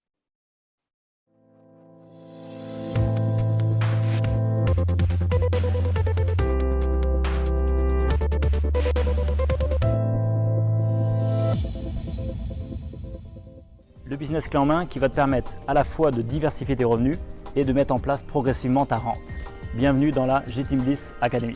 Le business clé en main qui va te permettre à la fois de diversifier tes revenus et de mettre en place progressivement ta rente. Bienvenue dans la J-Team Bliss Academy.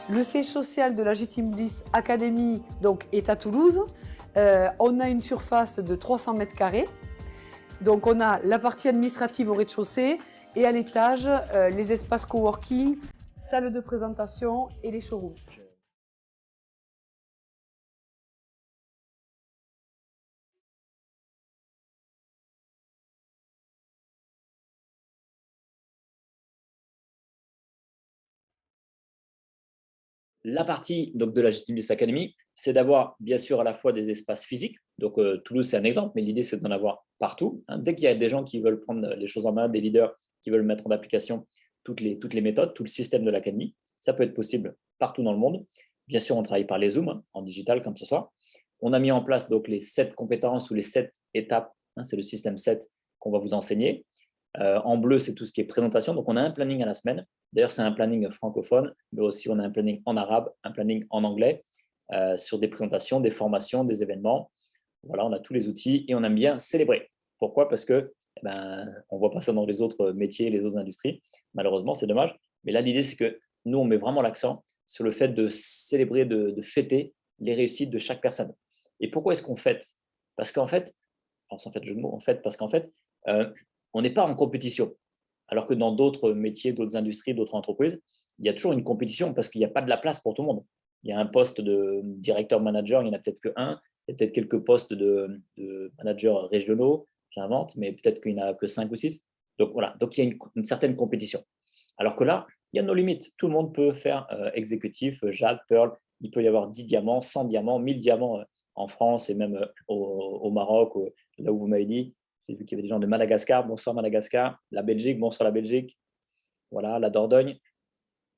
Le siège social de la J-Team Bliss Academy donc, est à Toulouse. On a une surface de 300 mètres carrés. Donc on a la partie administrative au rez-de-chaussée et à l'étage, les espaces coworking, salle de présentation et les showrooms. La partie donc, de la J-Team Bliss Academy, c'est d'avoir bien sûr à la fois des espaces physiques. Donc Toulouse, c'est un exemple, mais l'idée, c'est d'en avoir partout. Dès qu'il y a des gens qui veulent prendre les choses en main, des leaders qui veulent mettre en application toutes les méthodes, tout le système de l'académie, ça peut être possible partout dans le monde. Bien sûr, on travaille par les Zooms, en digital comme ce soir. On a mis en place donc les 7 compétences ou les 7 étapes. C'est le système 7 qu'on va vous enseigner. En bleu, c'est tout ce qui est présentation. Donc, on a un planning à la semaine. D'ailleurs, c'est un planning francophone, mais aussi on a un planning en arabe, un planning en anglais, sur des présentations, des formations, des événements. Voilà, on a tous les outils et on aime bien célébrer. Pourquoi ? Parce que on ne voit pas ça dans les autres métiers, les autres industries. Malheureusement, c'est dommage. Mais là, l'idée, c'est que nous, on met vraiment l'accent sur le fait de célébrer, de fêter les réussites de chaque personne. Et pourquoi est-ce qu'on fête ? Parce qu'en fait, sans fait jeu de mots, en fait, parce qu'en fait, on n'est pas en compétition. Alors que dans d'autres métiers, d'autres industries, d'autres entreprises, il y a toujours une compétition parce qu'il n'y a pas de la place pour tout le monde. Il y a un poste de directeur-manager, il n'y en a peut-être qu'un. Il y a peut-être quelques postes de managers régionaux, j'invente, mais peut-être qu'il n'y en a que 5 ou 6. Donc voilà, donc il y a une certaine compétition. Alors que là, il y a nos limites. Tout le monde peut faire exécutif, Jade, Pearl. Il peut y avoir 10 diamants, 100 diamants, 1000 diamants en France et même au Maroc, là où vous m'avez dit. J'ai vu qu'il y avait des gens de Madagascar. Bonsoir Madagascar. La Belgique. Bonsoir la Belgique. Voilà, la Dordogne.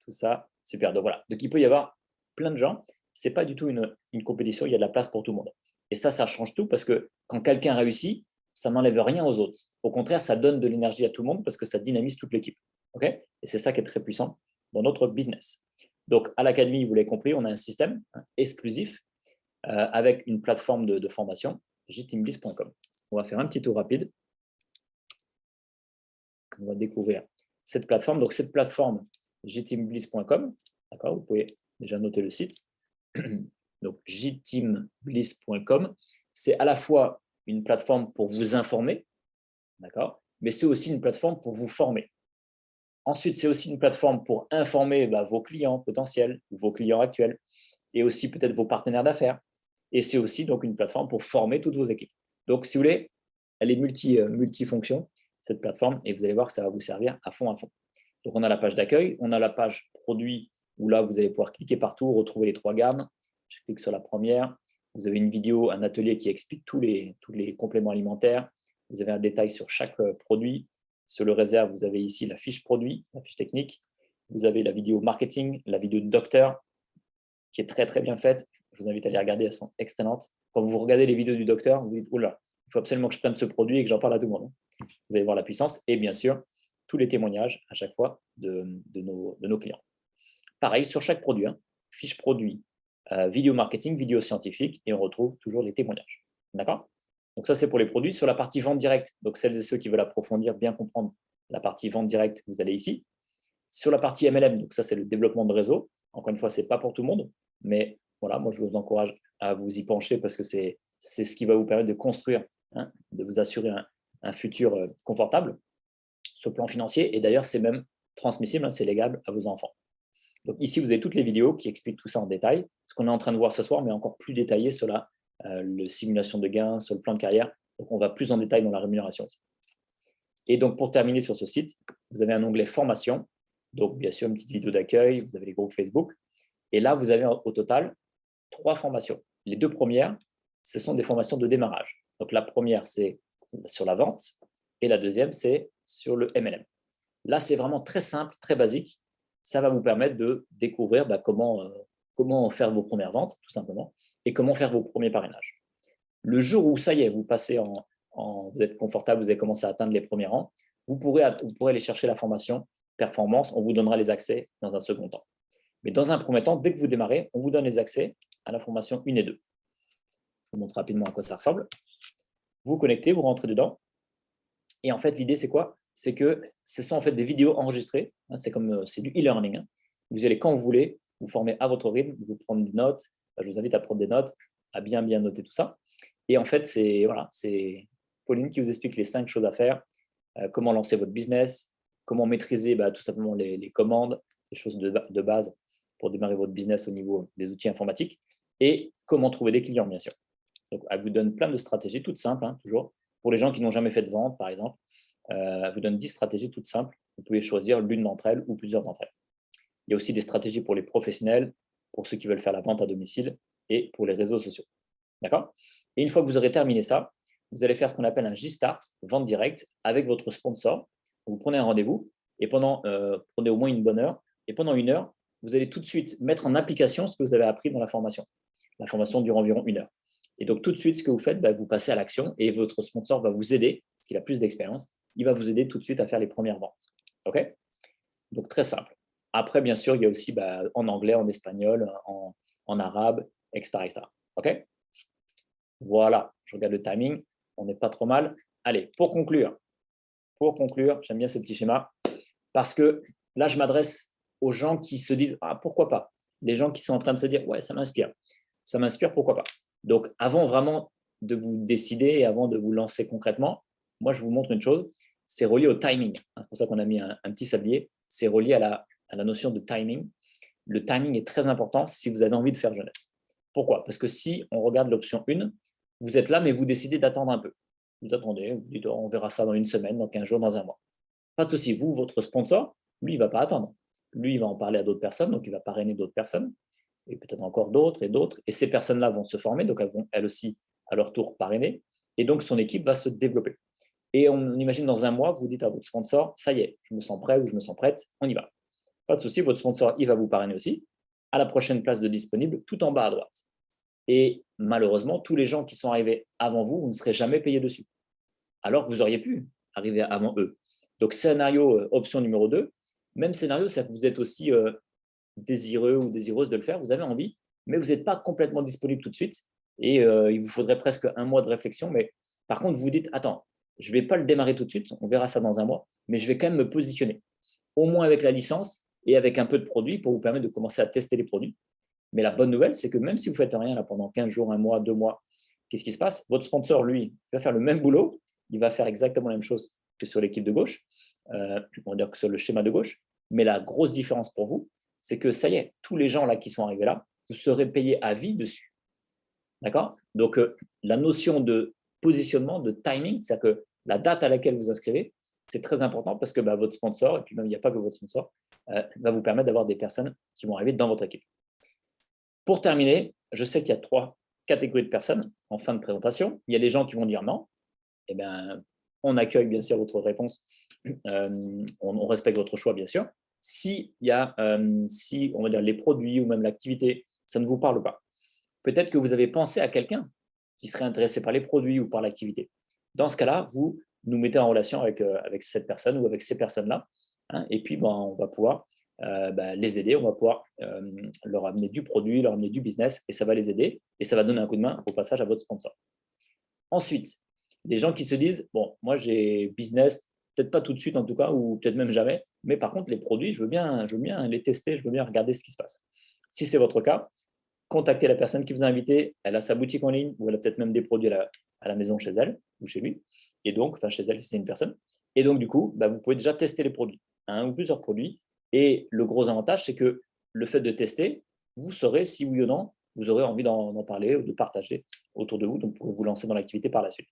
Tout ça, super. Donc voilà. Donc il peut y avoir plein de gens. Ce n'est pas du tout une compétition. Il y a de la place pour tout le monde. Et ça change tout parce que quand quelqu'un réussit, ça n'enlève rien aux autres. Au contraire, ça donne de l'énergie à tout le monde parce que ça dynamise toute l'équipe. Okay ? Et c'est ça qui est très puissant dans notre business. Donc, à l'académie, vous l'avez compris, on a un système exclusif avec une plateforme de formation, jteambliss.com. On va faire un petit tour rapide. On va découvrir cette plateforme. Donc, cette plateforme, jteambliss.com, d'accord, vous pouvez déjà noter le site. Donc, jteambliss.com, c'est à la fois une plateforme pour vous informer, d'accord, mais c'est aussi une plateforme pour vous former. Ensuite, c'est aussi une plateforme pour informer vos clients potentiels ou vos clients actuels et aussi peut-être vos partenaires d'affaires. Et c'est aussi donc une plateforme pour former toutes vos équipes. Donc, si vous voulez, elle est multifonction, cette plateforme, et vous allez voir que ça va vous servir à fond, à fond. Donc, on a la page d'accueil, on a la page produit où là, vous allez pouvoir cliquer partout, retrouver les 3 gammes. Je clique sur la première. Vous avez une vidéo, un atelier qui explique tous les compléments alimentaires. Vous avez un détail sur chaque produit. Sur le réserve, vous avez ici la fiche produit, la fiche technique. Vous avez la vidéo marketing, la vidéo de docteur, qui est très, très bien faite. Je vous invite à les regarder, elles sont excellentes. Quand vous regardez les vidéos du docteur, vous vous dites, oula, il faut absolument que je prenne ce produit et que j'en parle à tout le monde. Vous allez voir la puissance et bien sûr, tous les témoignages à chaque fois de nos clients. Pareil, sur chaque produit, fiche produit, vidéo marketing, vidéo scientifique, et on retrouve toujours les témoignages. D'accord? Donc ça, c'est pour les produits. Sur la partie vente directe, donc celles et ceux qui veulent approfondir, bien comprendre la partie vente directe, vous allez ici. Sur la partie MLM, donc ça, c'est le développement de réseau. Encore une fois, ce n'est pas pour tout le monde, mais voilà, moi, je vous encourage à vous y pencher parce que c'est ce qui va vous permettre de construire, de vous assurer un futur confortable sur le plan financier. Et d'ailleurs, c'est même transmissible, c'est légal à vos enfants. Donc ici, vous avez toutes les vidéos qui expliquent tout ça en détail. Ce qu'on est en train de voir ce soir, mais encore plus détaillé sur la simulation de gains, sur le plan de carrière. Donc, on va plus en détail dans la rémunération aussi. Et donc, pour terminer sur ce site, vous avez un onglet formation. Donc, bien sûr, une petite vidéo d'accueil. Vous avez les groupes Facebook. Et là, vous avez au total 3 formations. Les 2 premières, ce sont des formations de démarrage. Donc, la première, c'est sur la vente. Et la deuxième, c'est sur le MLM. Là, c'est vraiment très simple, très basique. Ça va vous permettre de découvrir comment faire vos premières ventes, tout simplement, et comment faire vos premiers parrainages. Le jour où, ça y est, vous passez vous êtes confortable, vous avez commencé à atteindre les premiers rangs, vous pourrez aller chercher la formation performance, on vous donnera les accès dans un second temps. Mais dans un premier temps, dès que vous démarrez, on vous donne les accès à la formation 1 et 2. Je vous montre rapidement à quoi ça ressemble. Vous vous connectez, vous rentrez dedans. Et en fait, l'idée, c'est quoi? C'est que ce sont en fait des vidéos enregistrées. C'est du e-learning. Vous allez quand vous voulez, vous former à votre rythme, vous prendre des notes. Je vous invite à prendre des notes, à bien noter tout ça. Et en fait, c'est Pauline qui vous explique les 5 choses à faire, comment lancer votre business, comment maîtriser tout simplement les commandes, les choses de base pour démarrer votre business au niveau des outils informatiques, et comment trouver des clients, bien sûr. Donc, elle vous donne plein de stratégies toutes simples, toujours. Pour les gens qui n'ont jamais fait de vente, par exemple, elle vous donne 10 stratégies toutes simples. Vous pouvez choisir l'une d'entre elles ou plusieurs d'entre elles. Il y a aussi des stratégies pour les professionnels, pour ceux qui veulent faire la vente à domicile et pour les réseaux sociaux. D'accord? Et une fois que vous aurez terminé ça, vous allez faire ce qu'on appelle un J-Start, vente directe, avec votre sponsor. Vous prenez un rendez-vous et prenez au moins une bonne heure. Et pendant 1 heure, vous allez tout de suite mettre en application ce que vous avez appris dans la formation. La formation dure environ 1 heure. Et donc, tout de suite, ce que vous faites, vous passez à l'action et votre sponsor va vous aider, parce qu'il a plus d'expérience, il va vous aider tout de suite à faire les premières ventes. OK? Donc, très simple. Après, bien sûr, il y a aussi en anglais, en espagnol, en arabe, etc. OK? Voilà, je regarde le timing, on n'est pas trop mal. Allez, pour conclure, j'aime bien ce petit schéma, parce que là, je m'adresse aux gens qui se disent « Ah, pourquoi pas ?» Les gens qui sont en train de se dire « Ouais, ça m'inspire. Ça m'inspire, pourquoi pas ?» Donc, avant vraiment de vous décider et avant de vous lancer concrètement, moi, je vous montre une chose, c'est relié au timing. C'est pour ça qu'on a mis un petit sablier. C'est relié à la notion de timing. Le timing est très important si vous avez envie de faire jeunesse. Pourquoi? Parce que si on regarde l'option 1, vous êtes là, mais vous décidez d'attendre un peu. Vous attendez, vous dites, on verra ça dans 1 semaine, dans 15 jours, dans 1 mois. Pas de souci, vous, votre sponsor, lui, il ne va pas attendre. Lui, il va en parler à d'autres personnes, donc il va parrainer d'autres personnes, et peut-être encore d'autres et d'autres. Et ces personnes-là vont se former, donc elles vont elles aussi, à leur tour, parrainer. Et donc, son équipe va se développer. Et on imagine dans 1 mois, vous dites à votre sponsor, ça y est, je me sens prêt ou je me sens prête, on y va. Pas de souci, votre sponsor, il va vous parrainer aussi, à la prochaine place de disponible, tout en bas à droite. Et malheureusement, tous les gens qui sont arrivés avant vous, vous ne serez jamais payés dessus, alors que vous auriez pu arriver avant eux. Donc, scénario, option numéro 2, même scénario, c'est que vous êtes aussi désireux ou désireuse de le faire, vous avez envie, mais vous n'êtes pas complètement disponible tout de suite et il vous faudrait presque un mois de réflexion. Mais par contre, vous vous dites, attends, je ne vais pas le démarrer tout de suite, on verra ça dans un mois, mais je vais quand même me positionner, au moins avec la licence et avec un peu de produits pour vous permettre de commencer à tester les produits. Mais la bonne nouvelle, c'est que même si vous ne faites rien là, pendant 15 jours, un mois, 2 mois, qu'est-ce qui se passe? Votre sponsor, lui, va faire le même boulot, il va faire exactement la même chose que sur l'équipe de gauche, on va dire que sur le schéma de gauche, mais la grosse différence pour vous, c'est que ça y est, tous les gens là qui sont arrivés là, vous serez payés à vie dessus. D'accord? Donc, la notion de positionnement, de timing, c'est-à-dire que la date à laquelle vous inscrivez, c'est très important parce que votre sponsor, et puis même il n'y a pas que votre sponsor, va vous permettre d'avoir des personnes qui vont arriver dans votre équipe. Pour terminer, je sais qu'il y a 3 catégories de personnes en fin de présentation. Il y a les gens qui vont dire non. Eh bien, on accueille bien sûr votre réponse. On respecte votre choix, bien sûr. Si on va dire les produits ou même l'activité, ça ne vous parle pas. Peut-être que vous avez pensé à quelqu'un qui serait intéressé par les produits ou par l'activité. Dans ce cas-là, vous nous mettez en relation avec cette personne ou avec ces personnes-là. Et puis, on va pouvoir les aider, on va pouvoir leur amener du produit, leur amener du business, et ça va les aider, et ça va donner un coup de main au passage à votre sponsor. Ensuite, les gens qui se disent, bon, moi j'ai business, peut-être pas tout de suite en tout cas, ou peut-être même jamais, mais par contre les produits, je veux bien les tester, je veux bien regarder ce qui se passe. Si c'est votre cas, contactez la personne qui vous a invité, elle a sa boutique en ligne, ou elle a peut-être même des produits à la maison chez elle, ou chez lui, et donc, enfin chez elle si c'est une personne, et donc du coup, vous pouvez déjà tester les produits, un ou plusieurs produits. Et le gros avantage, c'est que le fait de tester, vous saurez si oui ou non, vous aurez envie d'en parler ou de partager autour de vous, donc pour vous lancer dans l'activité par la suite.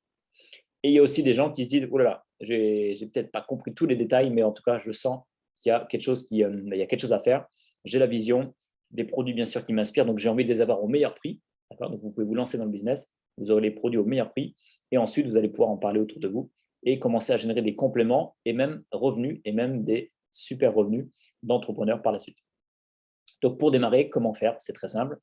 Et il y a aussi des gens qui se disent, oh là là, j'ai peut-être pas compris tous les détails, mais en tout cas, je sens qu'il y a quelque chose, il y a quelque chose à faire. J'ai la vision, des produits bien sûr qui m'inspirent, donc j'ai envie de les avoir au meilleur prix. Donc vous pouvez vous lancer dans le business, vous aurez les produits au meilleur prix, et ensuite vous allez pouvoir en parler autour de vous et commencer à générer des compléments et même revenus et même des super revenus d'entrepreneurs par la suite. Donc, pour démarrer, comment faire? C'est très simple.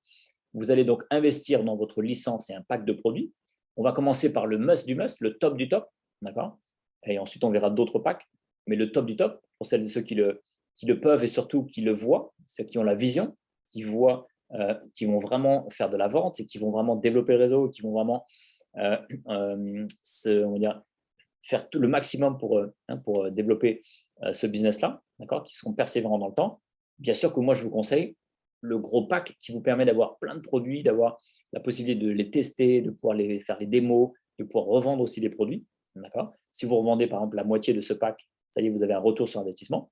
Vous allez donc investir dans votre licence et un pack de produits. On va commencer par le must du must, le top du top, d'accord? Et ensuite, on verra d'autres packs. Mais le top du top, pour celles et ceux qui le peuvent et surtout qui le voient, ceux qui ont la vision, qui voient, qui vont vraiment faire de la vente et qui vont vraiment développer le réseau, qui vont vraiment on va dire, faire tout le maximum pour développer ce business-là, d'accord, qui seront persévérants dans le temps. Bien sûr que moi, je vous conseille le gros pack qui vous permet d'avoir plein de produits, d'avoir la possibilité de les tester, de pouvoir faire les démos, de pouvoir revendre aussi des produits. D'accord. Si vous revendez par exemple la moitié de ce pack, ça y est, vous avez un retour sur investissement.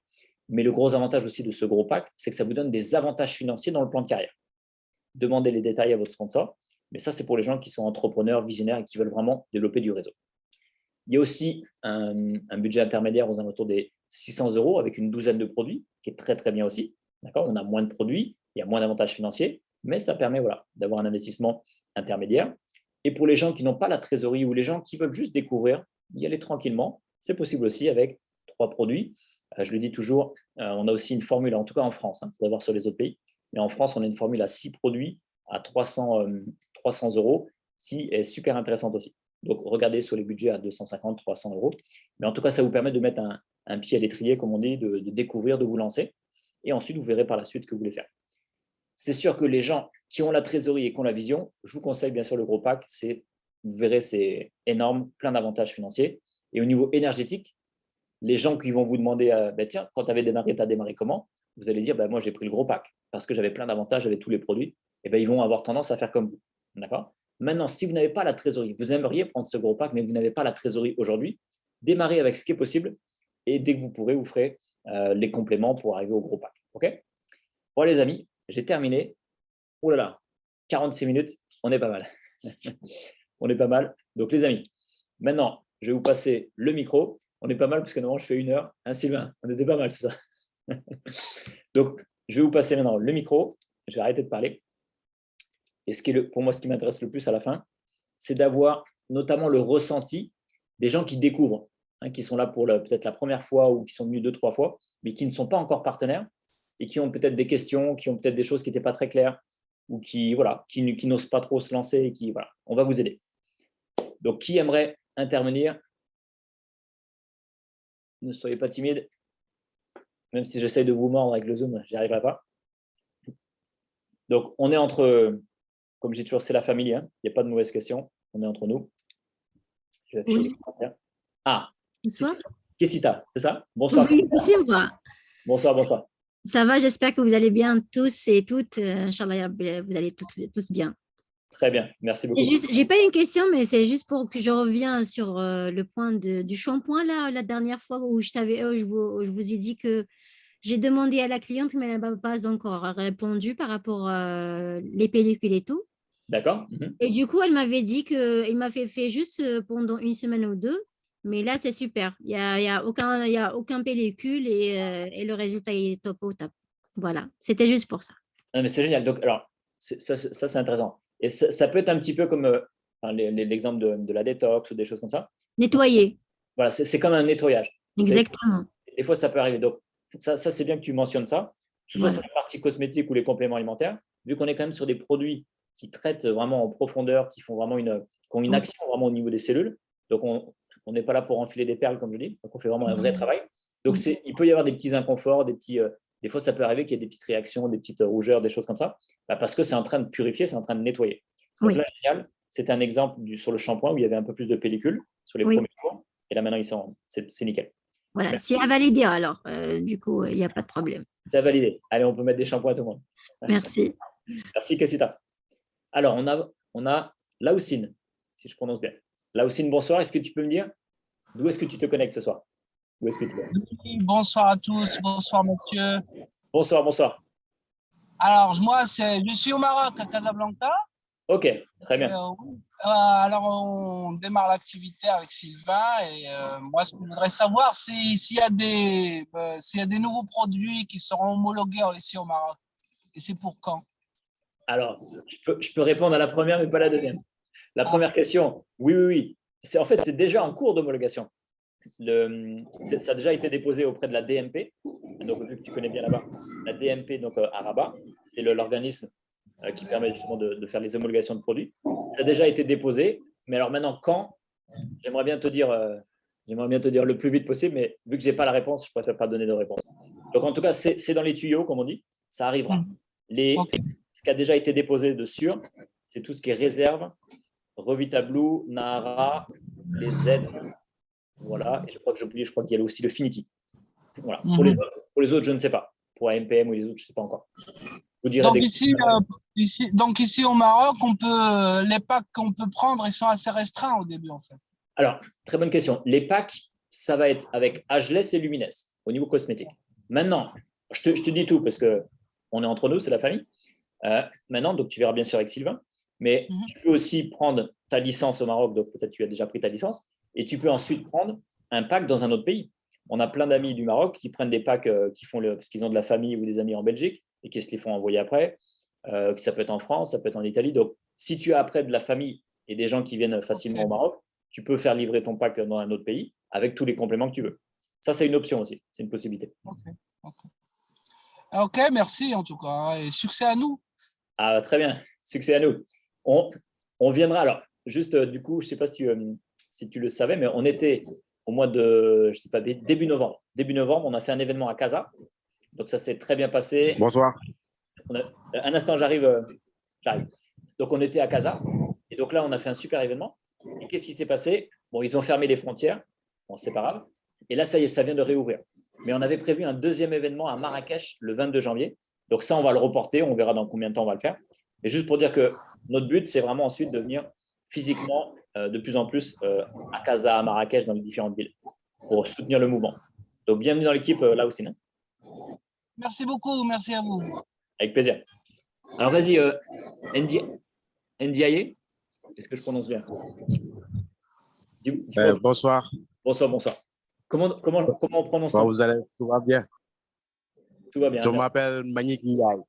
Mais le gros avantage aussi de ce gros pack, c'est que ça vous donne des avantages financiers dans le plan de carrière. Demandez les détails à votre sponsor, mais ça, c'est pour les gens qui sont entrepreneurs, visionnaires et qui veulent vraiment développer du réseau. Il y a aussi un budget intermédiaire aux alentours des 600 € avec une douzaine de produits, qui est très, très bien aussi. On a moins de produits, il y a moins d'avantages financiers, mais ça permet d'avoir un investissement intermédiaire. Et pour les gens qui n'ont pas la trésorerie ou les gens qui veulent juste découvrir, y aller tranquillement, c'est possible aussi avec 3 produits. Je le dis toujours, on a aussi une formule, en tout cas en France, il faudrait voir sur les autres pays, mais en France, on a une formule à 6 produits à 300 € qui est super intéressante aussi. Donc, regardez sur les budgets à 250, 300 €. Mais en tout cas, ça vous permet de mettre un pied à l'étrier, comme on dit, de découvrir, de vous lancer. Et ensuite, vous verrez par la suite ce que vous voulez faire. C'est sûr que les gens qui ont la trésorerie et qui ont la vision, je vous conseille bien sûr le gros pack. Vous verrez, c'est énorme, plein d'avantages financiers. Et au niveau énergétique, les gens qui vont vous demander, tiens, quand tu avais démarré, tu as démarré comment? Vous allez dire, moi, j'ai pris le gros pack parce que j'avais plein d'avantages, j'avais tous les produits. Et ils vont avoir tendance à faire comme vous. D'accord? Maintenant, si vous n'avez pas la trésorerie, vous aimeriez prendre ce gros pack, mais vous n'avez pas la trésorerie aujourd'hui, démarrez avec ce qui est possible et dès que vous pourrez, vous ferez les compléments pour arriver au gros pack. OK? Bon, les amis, j'ai terminé. Oh là là, 46 minutes, on est pas mal. On est pas mal. Donc, les amis, maintenant, je vais vous passer le micro. On est pas mal parce que normalement, je fais 1 heure. Hein, Sylvain, on était pas mal, c'est ça. Donc, je vais vous passer maintenant le micro. Je vais arrêter de parler. Et pour moi, ce qui m'intéresse le plus à la fin, c'est d'avoir notamment le ressenti des gens qui découvrent, qui sont là pour peut-être la première fois ou qui sont venus 2-3 fois, mais qui ne sont pas encore partenaires et qui ont peut-être des questions, qui ont peut-être des choses qui n'étaient pas très claires ou qui n'osent pas trop se lancer et on va vous aider. Donc, qui aimerait intervenir? Ne soyez pas timide, même si j'essaye de vous mordre avec le Zoom, je n'y arriverai pas. Donc, on est entre, comme je dis toujours, c'est la famille. Hein. Il n'y a pas de mauvaise question. On est entre nous. Je vais afficher Oui. les commentaires. Ah, Bonsoir. Kessita, c'est ça? Bonsoir. Oui, c'est moi. Bonsoir, bonsoir. Ça va, j'espère que vous allez bien tous et toutes. Inch'Allah, vous allez tous bien. Très bien, merci beaucoup. J'ai pas une question, mais c'est juste pour que je reviens sur le point du shampoing là, la dernière fois où je vous ai dit que j'ai demandé à la cliente, mais elle n'a pas encore répondu par rapport les pellicules et tout. D'accord. Mhm. Et du coup, elle m'avait dit qu'il m'avait fait juste pendant une semaine ou deux. Mais là, c'est super. Il y a aucun pellicule et le résultat est top au top. Voilà, c'était juste pour ça. Non, mais c'est génial. Donc, alors, ça, c'est intéressant. Et ça peut être un petit peu comme enfin, l'exemple de la détox ou des choses comme ça. Nettoyer. Voilà, c'est comme un nettoyage. Exactement. Des fois, ça peut arriver. Donc, ça c'est bien que tu mentionnes ça, que ce soit Voilà. sur la partie cosmétique ou les compléments alimentaires, vu qu'on est quand même sur des produits qui traitent vraiment en profondeur, qui font vraiment qui ont une Oui. action vraiment au niveau des cellules. Donc, on n'est pas là pour enfiler des perles, comme je dis. Donc, on fait vraiment un vrai travail. Donc, il peut y avoir des petits inconforts, des fois, ça peut arriver qu'il y ait des petites réactions, des petites rougeurs, des choses comme ça, parce que c'est en train de purifier, c'est en train de nettoyer. Donc Oui. là, génial, c'est un exemple sur le shampoing où il y avait un peu plus de pellicule sur les Oui. premiers jours. Et là, maintenant, c'est nickel. Voilà, Merci. c'est à valider alors. Du coup, il n'y a pas de problème. C'est validé. Allez, on peut mettre des shampoings à tout le monde. Merci. Merci, Kessita. Alors, on a Laoussine, si je prononce bien. Laoussine, bonsoir. Est-ce que tu peux me dire d'où est-ce que tu te connectes ce soir? Où est-ce que tu es? Oui, bonsoir à tous, bonsoir monsieur. Bonsoir, bonsoir. Alors, je suis au Maroc, à Casablanca. Ok, très bien. Alors, on démarre l'activité avec Sylvain. Et moi, ce que je voudrais savoir, c'est s'il y a des nouveaux produits qui seront homologués ici au Maroc. Et c'est pour quand? Alors, je peux répondre à la première, mais pas la deuxième. La première question, oui. En fait, c'est déjà en cours d'homologation. Ça a déjà été déposé auprès de la DMP. Donc, vu que tu connais bien là-bas, la DMP donc, à Rabat, c'est l'organisme qui permet justement de faire les homologations de produits. Ça a déjà été déposé. Mais alors maintenant, quand? J'aimerais bien te dire le plus vite possible, mais vu que je n'ai pas la réponse, je ne préfère pas donner de réponse. Donc, en tout cas, c'est dans les tuyaux, comme on dit. Ça arrivera. Ce qui a déjà été déposé de sûr, c'est tout ce qui est réserve, Revita-Blue, Nahara, les aides. Voilà. Et je crois qu'il y a aussi le Finity. Voilà. Pour les autres, je ne sais pas. Pour AMPM ou les autres, je ne sais pas encore. Donc ici au Maroc, les packs qu'on peut prendre, ils sont assez restreints au début en fait. Alors, très bonne question. Les packs, ça va être avec Ageless et Lumines au niveau cosmétique. Maintenant, je te dis tout parce qu'on est entre nous, c'est la famille. Maintenant, donc tu verras bien sûr avec Sylvain, mais tu peux aussi prendre ta licence au Maroc, donc peut-être tu as déjà pris ta licence, et tu peux ensuite prendre un pack dans un autre pays. On a plein d'amis du Maroc qui prennent des packs parce qu'ils ont de la famille ou des amis en Belgique et qui se les font envoyer après. Ça peut être en France, ça peut être en Italie. Donc, si tu as après de la famille et des gens qui viennent facilement au Maroc, tu peux faire livrer ton pack dans un autre pays avec tous les compléments que tu veux. Ça, c'est une option aussi, c'est une possibilité. Ok, merci en tout cas et succès à nous. Ah, très bien, succès à nous. On viendra alors, juste du coup, je ne sais pas si tu le savais, mais on était au mois de, je sais pas, début novembre. Début novembre, on a fait un événement à Casa. Donc, ça s'est très bien passé. Bonsoir. Un instant, j'arrive. Donc, on était à Casa. Et donc là, on a fait un super événement. Et qu'est-ce qui s'est passé? Bon, ils ont fermé les frontières. Bon, c'est pas grave. Et là, ça y est, ça vient de réouvrir. Mais on avait prévu un deuxième événement à Marrakech le 22 janvier. Donc ça, on va le reporter. On verra dans combien de temps on va le faire. Et juste pour dire que notre but, c'est vraiment ensuite de venir physiquement de plus en plus à Casa, à Marrakech, dans les différentes villes pour soutenir le mouvement. Donc, bienvenue dans l'équipe là aussi. Merci beaucoup. Merci à vous. Avec plaisir. Alors, vas-y, Ndiaye. Est-ce que je prononce bien? Bonsoir. Bonsoir. Comment on prononce ça? Vous allez, tout va bien? Tout va bien. Je m'appelle Manik Ndiaye.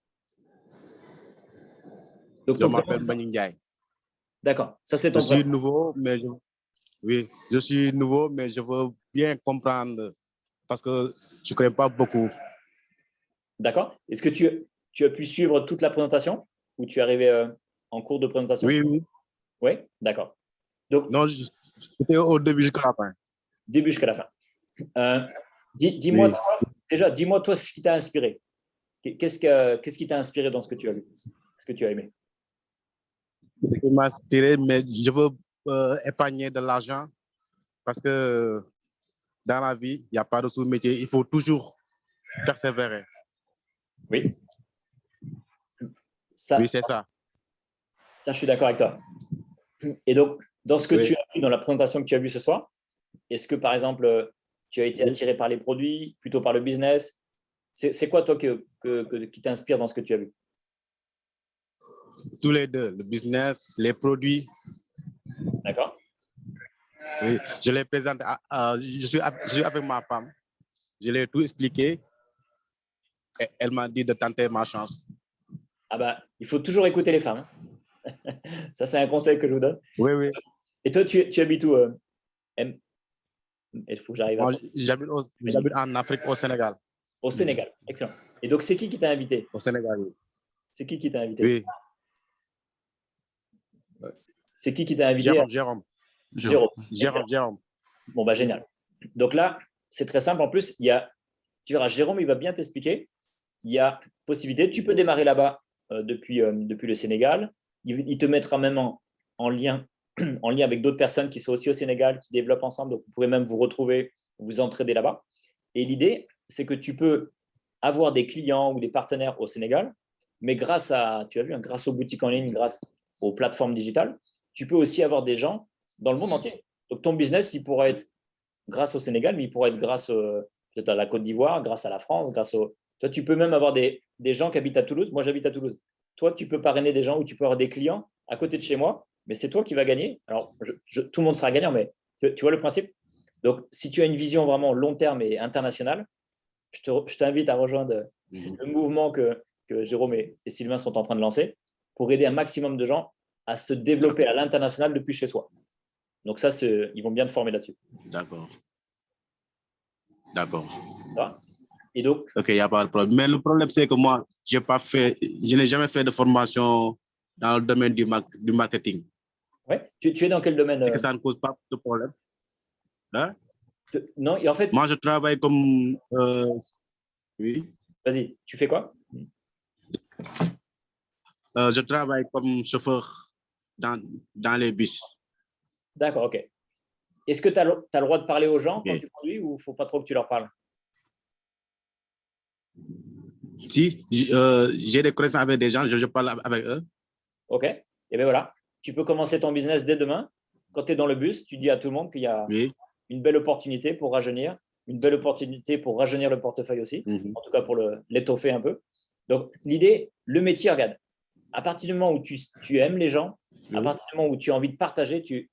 Donc, je m'appelle Manik Ndiaye. D'accord. Ça, c'est ton Je suis nouveau, mais je veux bien comprendre parce que je ne connais pas beaucoup. D'accord. Est-ce que tu as pu suivre toute la présentation ou tu es arrivé en cours de présentation? Oui. Oui, d'accord. Donc, non, c'était au début jusqu'à la fin. Début jusqu'à la fin. Dis-moi toi ce qui t'a inspiré. Qu'est-ce qui t'a inspiré dans ce que tu as vu? Qu'est-ce que tu as aimé? Ce qui m'a inspiré, mais je veux épargner de l'argent parce que dans la vie, il n'y a pas de sous-métier. Il faut toujours persévérer. Oui. Ça, Oui, c'est ça. ça, je suis d'accord avec toi. Et donc, dans ce que Oui. tu as vu, dans la présentation que tu as vue ce soir, est-ce que, par exemple, tu as été attiré par les produits, plutôt par le business? C'est quoi, toi, qui t'inspire dans ce que tu as vu? Tous les deux, le business, les produits. D'accord? Oui. Je les présente. Je suis avec ma femme. Je l'ai tout expliqué. Et elle m'a dit de tenter ma chance. Ah bah, il faut toujours écouter les femmes. Ça, c'est un conseil que je vous donne. Oui, oui. Et toi, tu habites où, M? Il faut que j'arrive à... Moi, j'habite en Afrique, au Sénégal. Au Sénégal. Excellent. Et donc, c'est qui t'a invité? Au Sénégal, oui. C'est qui t'a invité? Oui. C'est qui t'a invité? Jérôme. Excellent. Bon, bah, génial. Donc là, c'est très simple. En plus, tu verras, Jérôme, il va bien t'expliquer. Il y a possibilité, tu peux démarrer là-bas depuis le Sénégal. Il te mettra même en lien avec d'autres personnes qui sont aussi au Sénégal, qui développent ensemble. Donc, vous pouvez même vous retrouver, vous entraider là-bas. Et l'idée, c'est que tu peux avoir des clients ou des partenaires au Sénégal, mais grâce aux boutiques en ligne, grâce aux plateformes digitales, tu peux aussi avoir des gens dans le monde entier. Donc, ton business, il pourrait être grâce au Sénégal, mais il pourrait être grâce peut-être à la Côte d'Ivoire, grâce à la France, Toi, tu peux même avoir des gens qui habitent à Toulouse. Moi, j'habite à Toulouse. Toi, tu peux parrainer des gens ou tu peux avoir des clients à côté de chez moi, mais c'est toi qui vas gagner. Alors, tout le monde sera gagnant, mais tu vois le principe? Donc, si tu as une vision vraiment long terme et internationale, je t'invite à rejoindre le mouvement que Jérôme et Sylvain sont en train de lancer pour aider un maximum de gens à se développer à l'international depuis chez soi. Donc ça, ils vont bien te former là-dessus. D'accord. Ça va? Et donc, OK, il n'y a pas de problème. Mais le problème, c'est que moi, je n'ai jamais fait de formation dans le domaine du marketing. ouais, tu es dans quel domaine? Et que ça ne cause pas de problème. Hein? Non, et en fait, moi, je travaille comme... oui. Vas-y, tu fais quoi? Je travaille comme chauffeur dans les bus. D'accord, OK. Est-ce que tu as le droit de parler aux gens quand Okay. tu conduis ou il ne faut pas trop que tu leur parles? Si, j'ai des connaissances avec des gens, je parle avec eux. OK. Et bien voilà, tu peux commencer ton business dès demain. Quand tu es dans le bus, tu dis à tout le monde qu'il y a une belle opportunité pour rajeunir, une belle opportunité pour rajeunir le portefeuille aussi, en tout cas pour l'étoffer un peu. Donc, l'idée, le métier, regarde, à partir du moment où tu aimes les gens, à partir du moment où tu as envie de partager, tu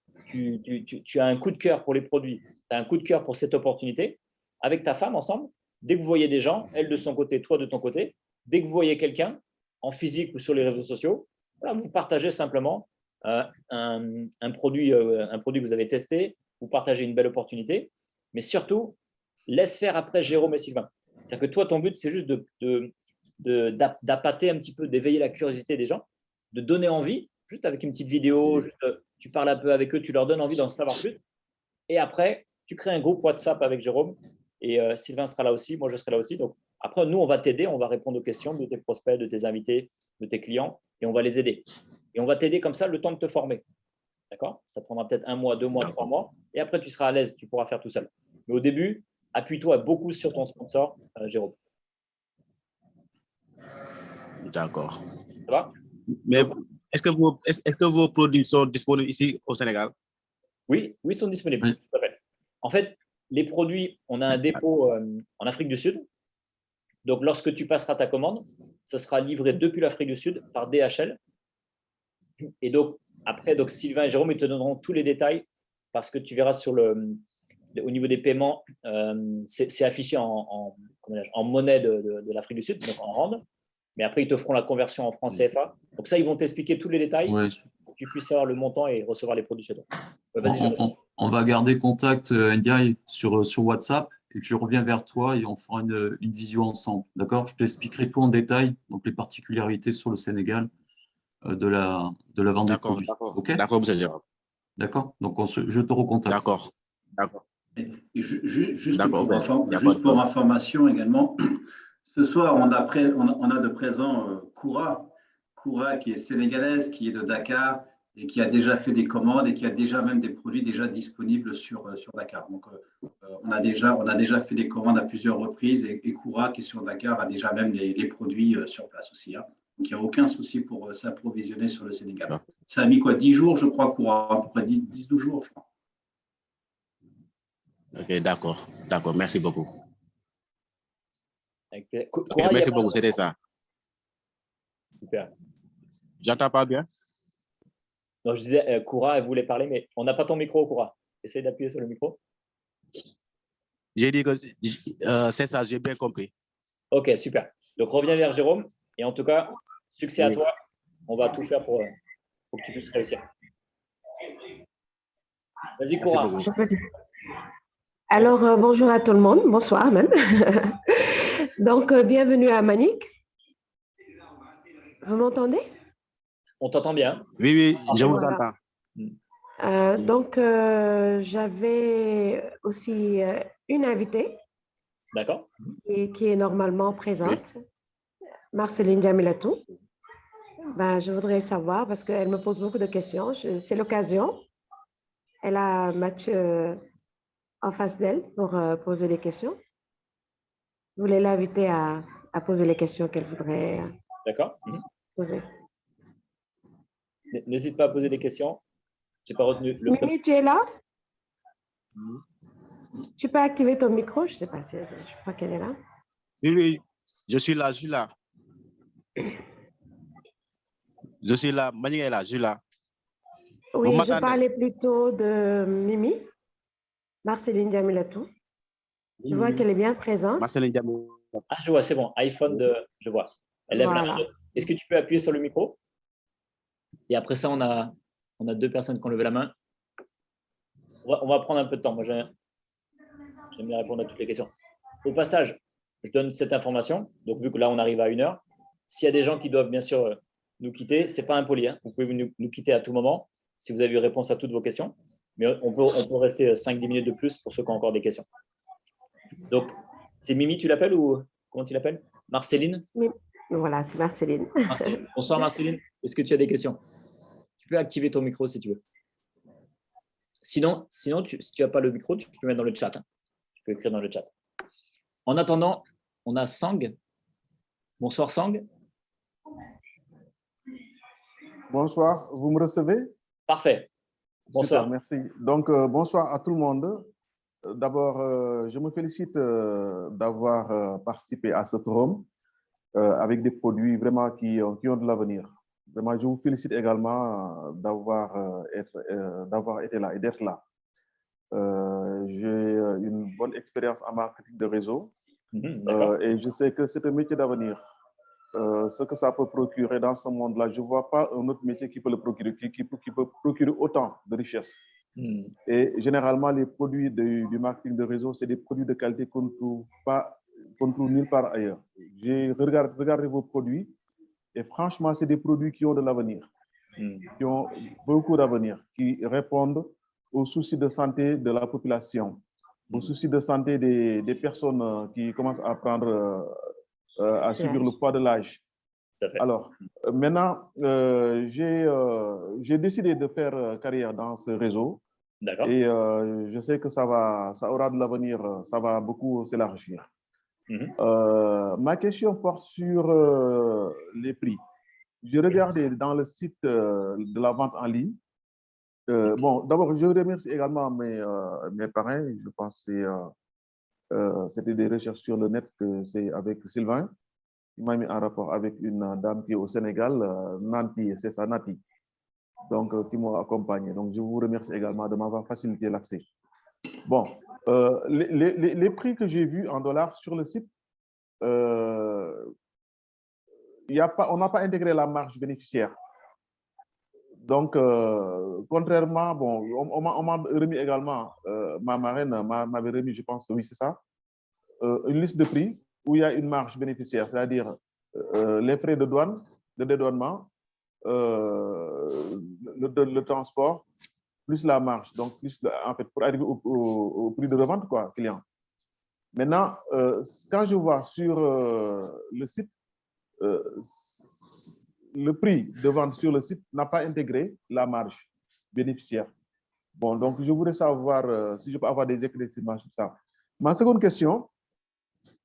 as un coup de cœur pour les produits, tu as un coup de cœur pour cette opportunité, avec ta femme ensemble, dès que vous voyez des gens, elle de son côté, toi de ton côté, dès que vous voyez quelqu'un en physique ou sur les réseaux sociaux, voilà, vous partagez simplement un produit que vous avez testé, vous partagez une belle opportunité, mais surtout, laisse faire après Jérôme et Sylvain. C'est-à-dire que toi, ton but, c'est juste d'appâter un petit peu, d'éveiller la curiosité des gens, de donner envie, juste avec une petite vidéo, tu parles un peu avec eux, tu leur donnes envie d'en savoir plus. Et après, tu crées un groupe WhatsApp avec Jérôme et Sylvain sera là aussi, moi je serai là aussi. Donc après, nous, on va t'aider, on va répondre aux questions de tes prospects, de tes invités, de tes clients et on va les aider. Et on va t'aider comme ça le temps de te former. D'accord? Ça prendra peut-être 1 mois, 2 mois, 3 mois et après, tu seras à l'aise, tu pourras faire tout seul. Mais au début, appuie-toi beaucoup sur ton sponsor, Jérôme. D'accord. Ça va? Mais est-ce que vos produits sont disponibles ici au Sénégal? Oui, ils sont disponibles. Oui. En fait, les produits, on a un dépôt en Afrique du Sud. Donc, lorsque tu passeras ta commande, ce sera livré depuis l'Afrique du Sud par DHL. Et donc, après, Sylvain et Jérôme, ils te donneront tous les détails parce que tu verras au niveau des paiements, c'est affiché en monnaie de l'Afrique du Sud, donc en rand. Mais après, ils te feront la conversion en francs CFA. Donc ça, ils vont t'expliquer tous les détails pour que tu puisses savoir le montant et recevoir les produits chez toi. On va garder contact, Ndiaye, sur WhatsApp et je reviens vers toi et on fera une visio ensemble. D'accord? Je t'expliquerai tout en détail, donc les particularités sur le Sénégal de la vente des produits. D'accord, monsieur Jérôme. D'accord? Donc, je te recontacte. D'accord. Juste pour information également, ce soir, on a de présent Koura Koura qui est sénégalaise, qui est de Dakar et qui a déjà fait des commandes et qui a déjà même des produits déjà disponibles sur Dakar. Donc, on a déjà fait des commandes à plusieurs reprises et Koura qui est sur Dakar a déjà même les produits sur place aussi. Hein. Donc, il n'y a aucun souci pour s'approvisionner sur le Sénégal. Ça a mis quoi, 10 jours, je crois, Koura, à peu près 10-12 jours, je crois. Ok, d'accord. D'accord, merci beaucoup. Koura, Merci beaucoup, c'était ça. Super. J'entends pas bien? Non, je disais, Koura, elle voulait parler, mais on n'a pas ton micro, Koura. Essaye d'appuyer sur le micro. J'ai dit que c'est ça, j'ai bien compris. Ok, super. Donc, reviens vers Jérôme. Et en tout cas, succès à toi. On va tout faire pour que tu puisses réussir. Vas-y, Koura. Alors, bonjour à tout le monde. Bonsoir même. Donc, bienvenue à Manick. Vous m'entendez? On t'entend bien. Oui, je vous Voilà. entends. Donc, j'avais aussi une invitée D'accord. qui est normalement présente, Marceline Jamilatou. Ben, je voudrais savoir, parce qu'elle me pose beaucoup de questions, c'est l'occasion. Elle a un match en face d'elle pour poser des questions. Je voulais l'inviter à poser les questions qu'elle voudrait poser. N'hésite pas à poser des questions. Je n'ai pas retenu le Mimi, tu es là? Tu peux activer ton micro? Je ne sais pas si je crois qu'elle est là. Oui, je suis là. Je suis là, Manick est là, je suis là. Oui, je parlais plutôt de Mimi, Marceline Jamilatou. Je vois qu'elle est bien présente. Marceline Jamilatou. Ah, je vois, c'est bon. iPhone, je vois. Elle lève la main. Est-ce que tu peux appuyer sur le micro? Et après ça, on a deux personnes qui ont levé la main. On va prendre un peu de temps. Moi, j'aime bien répondre à toutes les questions. Au passage, je donne cette information. Donc, vu que là, on arrive à 1 heure, s'il y a des gens qui doivent bien sûr nous quitter, ce n'est pas impoli. Hein. Vous pouvez nous quitter à tout moment si vous avez eu réponse à toutes vos questions. Mais on peut rester 5-10 minutes de plus pour ceux qui ont encore des questions. Donc, c'est Mimi, tu l'appelles ou comment tu l'appelles? Marceline? Voilà, c'est Marceline. Bonsoir Marceline. Est-ce que tu as des questions? Tu peux activer ton micro si tu veux. Sinon si tu n'as pas le micro, tu peux mettre dans le chat. Hein. Tu peux écrire dans le chat. En attendant, on a Sang. Bonsoir Sang. Bonsoir, vous me recevez? Parfait. Bonsoir. Super, merci. Donc, bonsoir à tout le monde. D'abord, je me félicite d'avoir participé à ce forum avec des produits vraiment qui ont de l'avenir. Vraiment, je vous félicite également d'avoir été là et d'être là. J'ai une bonne expérience en marketing de réseau et je sais que c'est un métier d'avenir. Ce que ça peut procurer dans ce monde-là, je ne vois pas un autre métier qui peut le procurer, qui peut procurer autant de richesses. Et généralement, les produits du marketing de réseau, c'est des produits de qualité qu'on ne trouve nulle part ailleurs. J'ai regardé vos produits et franchement, c'est des produits qui ont de l'avenir, qui ont beaucoup d'avenir, qui répondent aux soucis de santé de la population, aux soucis de santé des personnes qui commencent à prendre, à subir le poids de l'âge. Alors, maintenant, j'ai décidé de faire carrière dans ce réseau. Et je sais que ça aura de l'avenir, ça va beaucoup s'élargir. Ma question porte sur les prix. J'ai regardé dans le site de la vente en ligne. Bon, d'abord, je remercie également mes parrains. Je pense que c'était des recherches sur le net que c'est avec Sylvain. Il m'a mis en rapport avec une dame qui est au Sénégal, Nanti, c'est ça, Nati, donc qui m'a accompagné. Donc, je vous remercie également de m'avoir facilité l'accès. Bon, les prix que j'ai vus en dollars sur le site, on n'a pas intégré la marge bénéficiaire. Donc, contrairement, bon, on m'a remis également, ma marraine m'avait remis, je pense, oui, c'est ça, une liste de prix où il y a une marge bénéficiaire, c'est-à-dire les frais de douane, de dédouanement, le transport, plus la marge, donc plus, en fait, pour arriver au prix de revente, quoi, client. Maintenant, quand je vois sur le site, le prix de vente sur le site n'a pas intégré la marge bénéficiaire. Bon, donc je voudrais savoir si je peux avoir des éclaircissements sur ça. Ma seconde question,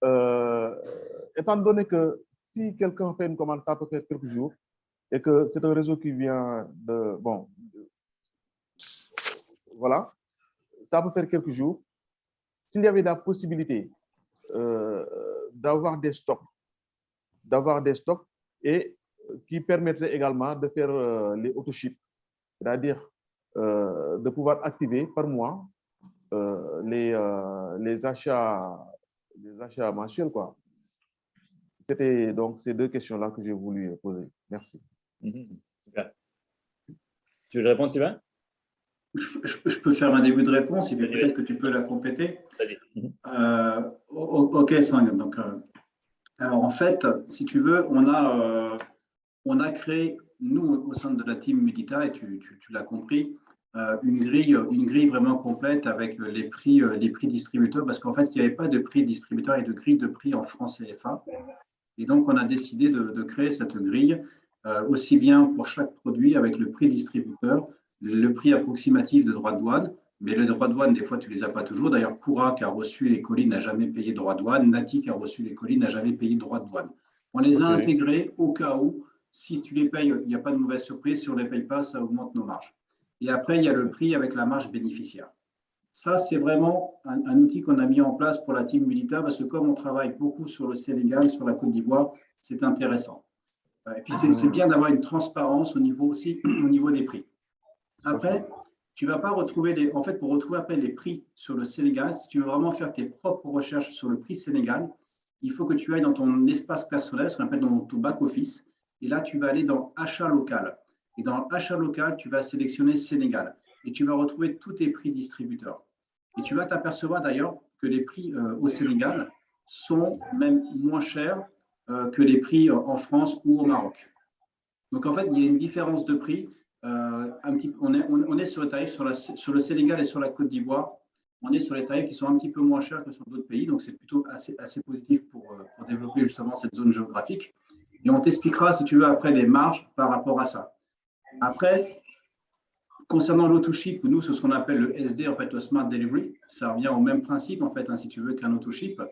étant donné que si quelqu'un fait une commande, ça peut faire quelques jours, et que c'est un réseau qui vient de, bon, voilà, ça peut faire quelques jours. S'il y avait la possibilité d'avoir des stocks et qui permettrait également de faire les auto-ship, c'est-à-dire de pouvoir activer par mois les achats mensuels, quoi. C'était donc ces deux questions-là que j'ai voulu poser. Merci. Super. Tu veux que je réponde, Sylvain? Je peux faire un début de réponse et puis peut-être que tu peux la compléter. Vas-y. Ok, Sang. Donc, alors en fait, si tu veux, on a créé, nous, au sein de la team Medita, et tu l'as compris, une grille vraiment complète avec les prix distributeurs, parce qu'en fait, il n'y avait pas de prix distributeur et de grille de prix en francs CFA. Et donc, on a décidé de créer cette grille, aussi bien pour chaque produit avec le prix distributeur, le prix approximatif de droit de douane, mais le droit de douane, des fois, tu ne les as pas toujours. D'ailleurs, Koura, qui a reçu les colis, n'a jamais payé de droit de douane. Nati, qui a reçu les colis, n'a jamais payé de droit de douane. On les a intégrés au cas où, si tu les payes, il n'y a pas de mauvaise surprise. Si on ne les paye pas, ça augmente nos marges. Et après, il y a le prix avec la marge bénéficiaire. Ça, c'est vraiment un outil qu'on a mis en place pour la team Medita, parce que comme on travaille beaucoup sur le Sénégal, sur la Côte d'Ivoire, c'est intéressant. Et puis, c'est bien d'avoir une transparence au niveau des prix. Après, tu ne vas pas retrouver en fait, pour retrouver après les prix sur le Sénégal, si tu veux vraiment faire tes propres recherches sur le prix Sénégal, il faut que tu ailles dans ton espace personnel, ce qu'on appelle dans ton back-office. Et là, tu vas aller dans achat local. Et dans achat local, tu vas sélectionner Sénégal. Et tu vas retrouver tous tes prix distributeurs. Et tu vas t'apercevoir d'ailleurs que les prix au Sénégal sont même moins chers que les prix en France ou au Maroc. Donc, en fait, il y a une différence de prix. On est sur les tarifs sur le Sénégal et sur la Côte d'Ivoire. On est sur les tarifs qui sont un petit peu moins chers que sur d'autres pays. Donc, c'est plutôt assez positif pour développer justement cette zone géographique. Et on t'expliquera, si tu veux, après les marges par rapport à ça. Après, concernant l'auto-ship, nous, c'est ce qu'on appelle le SD, en fait, le Smart Delivery. Ça revient au même principe, en fait, hein, si tu veux, qu'un auto-ship.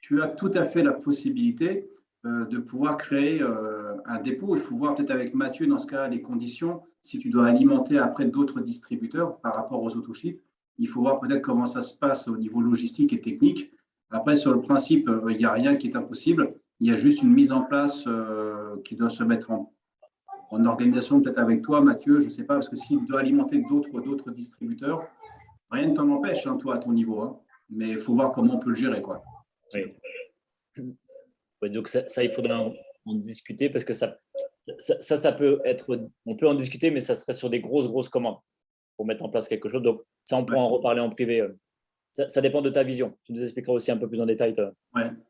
Tu as tout à fait la possibilité de pouvoir créer un dépôt. Il faut voir peut-être avec Mathieu, dans ce cas, les conditions. Si tu dois alimenter après d'autres distributeurs par rapport aux auto-ships, il faut voir peut-être comment ça se passe au niveau logistique et technique. Après, sur le principe, il n'y a rien qui est impossible. Il y a juste une mise en place qui doit se mettre en organisation, peut-être avec toi, Mathieu, je ne sais pas, parce que s'il doit alimenter d'autres distributeurs, rien ne t'en empêche, hein, toi, à ton niveau. Hein. Mais il faut voir comment on peut le gérer, quoi. Oui. Ouais, donc ça, il faudrait en discuter, parce que ça peut être… On peut en discuter, mais ça serait sur des grosses commandes pour mettre en place quelque chose. Donc, ça, on pourra en reparler en privé. Ça dépend de ta vision. Tu nous expliqueras aussi un peu plus en détail.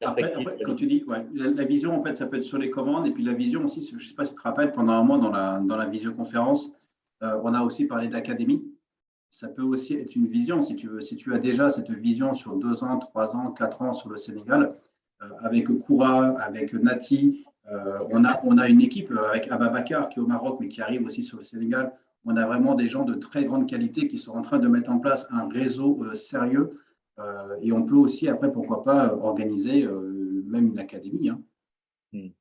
Après, comme tu dis, la vision, en fait, ça peut être sur les commandes. Et puis la vision aussi, je ne sais pas si tu te rappelles, pendant un mois dans la visioconférence, on a aussi parlé d'académie. Ça peut aussi être une vision, si tu veux. Si tu as déjà cette vision sur 2 ans, 3 ans, 4 ans sur le Sénégal, avec Koura, avec Nati, on a une équipe avec Ababakar qui est au Maroc, mais qui arrive aussi sur le Sénégal. On a vraiment des gens de très grande qualité qui sont en train de mettre en place un réseau sérieux. Et on peut aussi, après, pourquoi pas, organiser même une académie. Hein.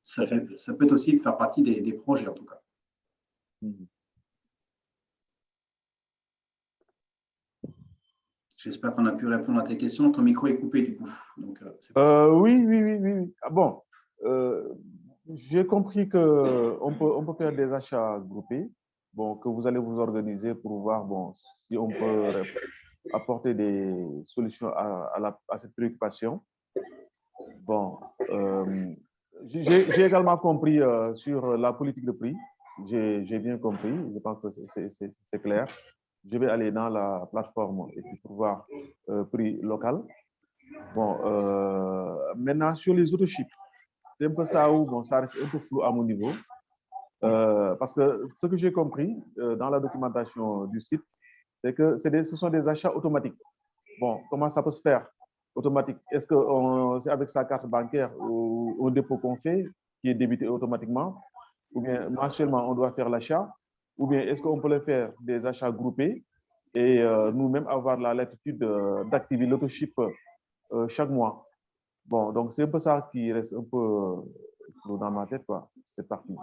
Ça peut aussi faire partie des projets, en tout cas. J'espère qu'on a pu répondre à tes questions. Ton micro est coupé, du coup. Donc, oui. Ah, bon, j'ai compris qu'on peut faire des achats groupés, bon, que vous allez vous organiser pour voir bon, si on peut apporter des solutions à cette préoccupation. Bon, j'ai également compris sur la politique de prix. J'ai bien compris. Je pense que c'est clair. Je vais aller dans la plateforme et puis pour voir prix local. Bon, maintenant, sur les auto-ships, c'est un peu ça où bon, ça reste un peu flou à mon niveau. Parce que ce que j'ai compris dans la documentation du site, c'est que ce sont des achats automatiques. Bon, comment ça peut se faire automatique? Est-ce que c'est avec sa carte bancaire ou au dépôt qu'on fait, qui est débité automatiquement? ou bien mensuellement, on doit faire l'achat, ou bien est-ce qu'on peut le faire des achats groupés et nous-mêmes avoir la latitude d'activer l'autoship chaque mois. Bon, donc c'est un peu ça qui reste un peu dans ma tête, quoi, cette partie,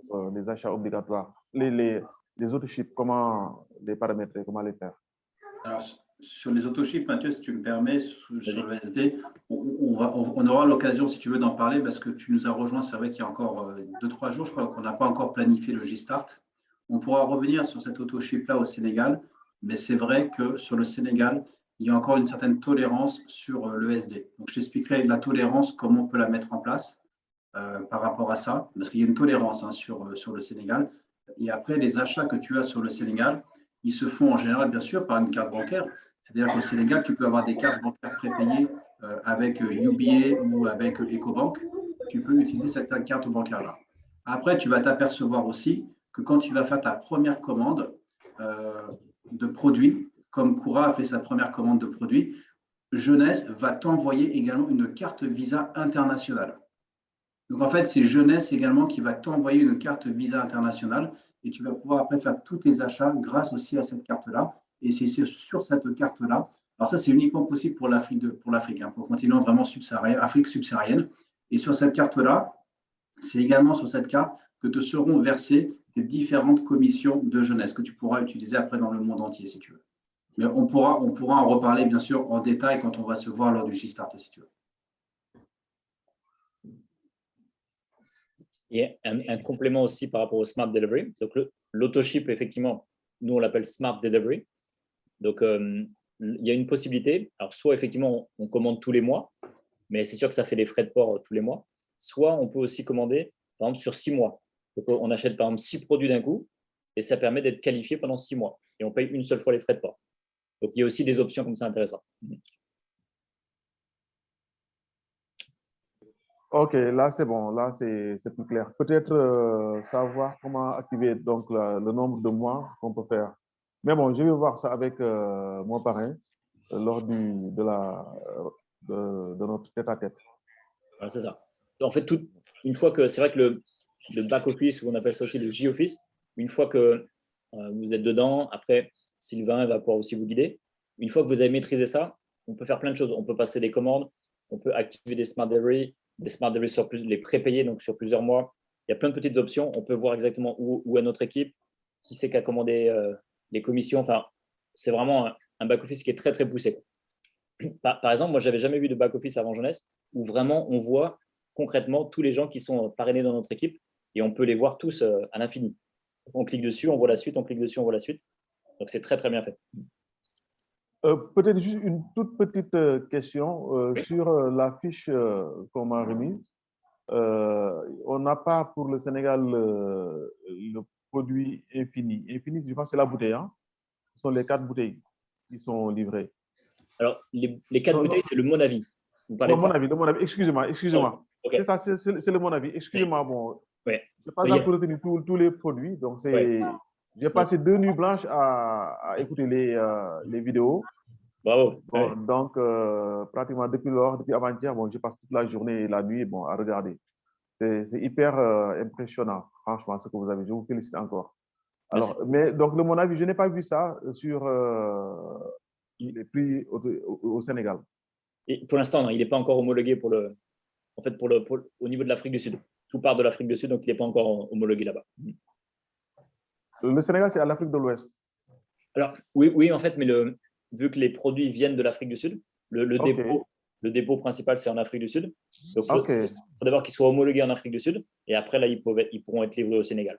sur les achats obligatoires. Les autoships, comment les paramétrer, comment les faire? Alors, sur les autoships, Mathieu, si tu me permets, sur le SD, on aura l'occasion, si tu veux, d'en parler parce que tu nous as rejoint. C'est vrai qu'il y a encore 2-3 jours, je crois qu'on n'a pas encore planifié le J-Start. On pourra revenir sur cet autoship-là au Sénégal, mais c'est vrai que sur le Sénégal, il y a encore une certaine tolérance sur le SD. Donc, je t'expliquerai la tolérance, comment on peut la mettre en place par rapport à ça, parce qu'il y a une tolérance sur le Sénégal. Et après, les achats que tu as sur le Sénégal, ils se font en général, bien sûr, par une carte bancaire. C'est-à-dire qu'au Sénégal, tu peux avoir des cartes bancaires prépayées avec UBA ou avec EcoBank. Tu peux utiliser cette carte bancaire-là. Après, tu vas t'apercevoir aussi que quand tu vas faire ta première commande de produits, comme Koura a fait sa première commande de produits, Jeunesse va t'envoyer également une carte Visa internationale. Donc, en fait, c'est Jeunesse également qui va t'envoyer une carte Visa internationale et tu vas pouvoir après faire tous tes achats grâce aussi à cette carte-là. Et c'est sur cette carte-là. Alors, ça, c'est uniquement possible pour l'Afrique, pour le continent vraiment subsaharien, Afrique subsaharienne. Et sur cette carte-là, c'est également sur cette carte que te seront versées tes différentes commissions de Jeunesse que tu pourras utiliser après dans le monde entier, si tu veux. Mais on pourra en reparler, bien sûr, en détail quand on va se voir lors du J-Start, si tu veux. Et un complément aussi par rapport au Smart Delivery. Donc, l'autoship, effectivement, nous, on l'appelle Smart Delivery. Donc, il y a une possibilité. Alors, soit, effectivement, on commande tous les mois, mais c'est sûr que ça fait des frais de port tous les mois. Soit, on peut aussi commander, par exemple, sur 6 mois. Donc, on achète, par exemple, 6 produits d'un coup et ça permet d'être qualifié pendant 6 mois. Et on paye une seule fois les frais de port. Donc, il y a aussi des options comme ça intéressantes. Ok, là c'est bon, là c'est plus clair. Peut-être savoir comment activer donc le nombre de mois qu'on peut faire. Mais bon, je vais voir ça avec mon parrain lors de notre tête-à-tête. Voilà, c'est ça. En fait, une fois que c'est vrai que le back-office, ou on appelle ça aussi le J-office, une fois que vous êtes dedans, après, Sylvain va pouvoir aussi vous guider. Une fois que vous avez maîtrisé ça, on peut faire plein de choses. On peut passer des commandes, on peut activer des Smart Delivery sur les prépayés, donc sur plusieurs mois. Il y a plein de petites options. On peut voir exactement où est notre équipe, qui c'est qui a commandé les commissions. Enfin, c'est vraiment un back-office qui est très, très poussé. Par exemple, moi, je n'avais jamais vu de back-office avant Jeunesse où vraiment on voit concrètement tous les gens qui sont parrainés dans notre équipe et on peut les voir tous à l'infini. On clique dessus, on voit la suite, on clique dessus, on voit la suite. Donc, c'est très, très bien fait. Peut-être juste une toute petite question sur la fiche qu'on m'a remise. On n'a pas pour le Sénégal le produit infini. Infini, je pense que c'est la bouteille. Hein? Ce sont les 4 bouteilles qui sont livrées. Alors, les 4 bouteilles, c'est le Mon Avis. Vous parlez de ça? Mon avis. Excusez-moi. Okay. C'est ça, c'est le Mon Avis. Excusez-moi. Bon, je n'ai pas encore retenu tous les produits. Donc, j'ai passé 2 nuits blanches à écouter les vidéos. Bravo. Bon, donc, pratiquement depuis avant-hier, bon, je passe toute la journée et la nuit à regarder. C'est hyper impressionnant, franchement, ce que vous avez. Je vous félicite encore. Alors, mais donc, de mon avis, je n'ai pas vu ça sur les prix au Sénégal. Et pour l'instant, il n'est pas encore homologué au niveau de l'Afrique du Sud. Tout part de l'Afrique du Sud, donc il n'est pas encore homologué là-bas. Le Sénégal, c'est à l'Afrique de l'Ouest. Alors, oui, en fait, mais vu que les produits viennent de l'Afrique du Sud, le dépôt principal, c'est en Afrique du Sud. Donc, il faut d'abord qu'ils soient homologués en Afrique du Sud et après, là, ils pourront être livrés au Sénégal.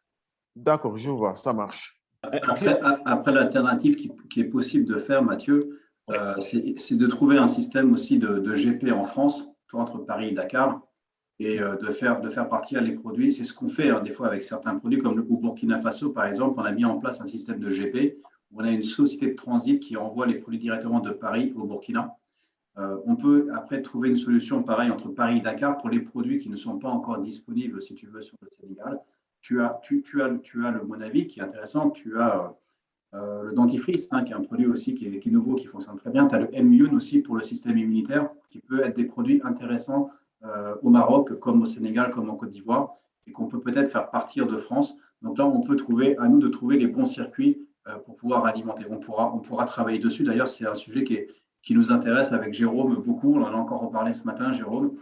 D'accord, je vois, ça marche. Après l'alternative qui est possible de faire, Mathieu, c'est de trouver un système aussi de GP en France, entre Paris et Dakar, et de faire partir les produits. C'est ce qu'on fait des fois avec certains produits, comme au Burkina Faso, par exemple, on a mis en place un système de GP. On a une société de transit qui envoie les produits directement de Paris au Burkina. On peut après trouver une solution pareille entre Paris et Dakar pour les produits qui ne sont pas encore disponibles, si tu veux, sur le Sénégal. Tu as le Mon Avis qui est intéressant. Tu as le dentifrice, qui est un produit aussi qui est nouveau, qui fonctionne très bien. Tu as le M-Immune aussi pour le système immunitaire, qui peut être des produits intéressants au Maroc, comme au Sénégal, comme en Côte d'Ivoire. et qu'on peut peut-être faire partir de France. Donc là, on peut trouver, à nous de trouver les bons circuits pour pouvoir alimenter. On pourra travailler dessus. D'ailleurs, c'est un sujet qui nous intéresse avec Jérôme beaucoup. On en a encore reparlé ce matin, Jérôme.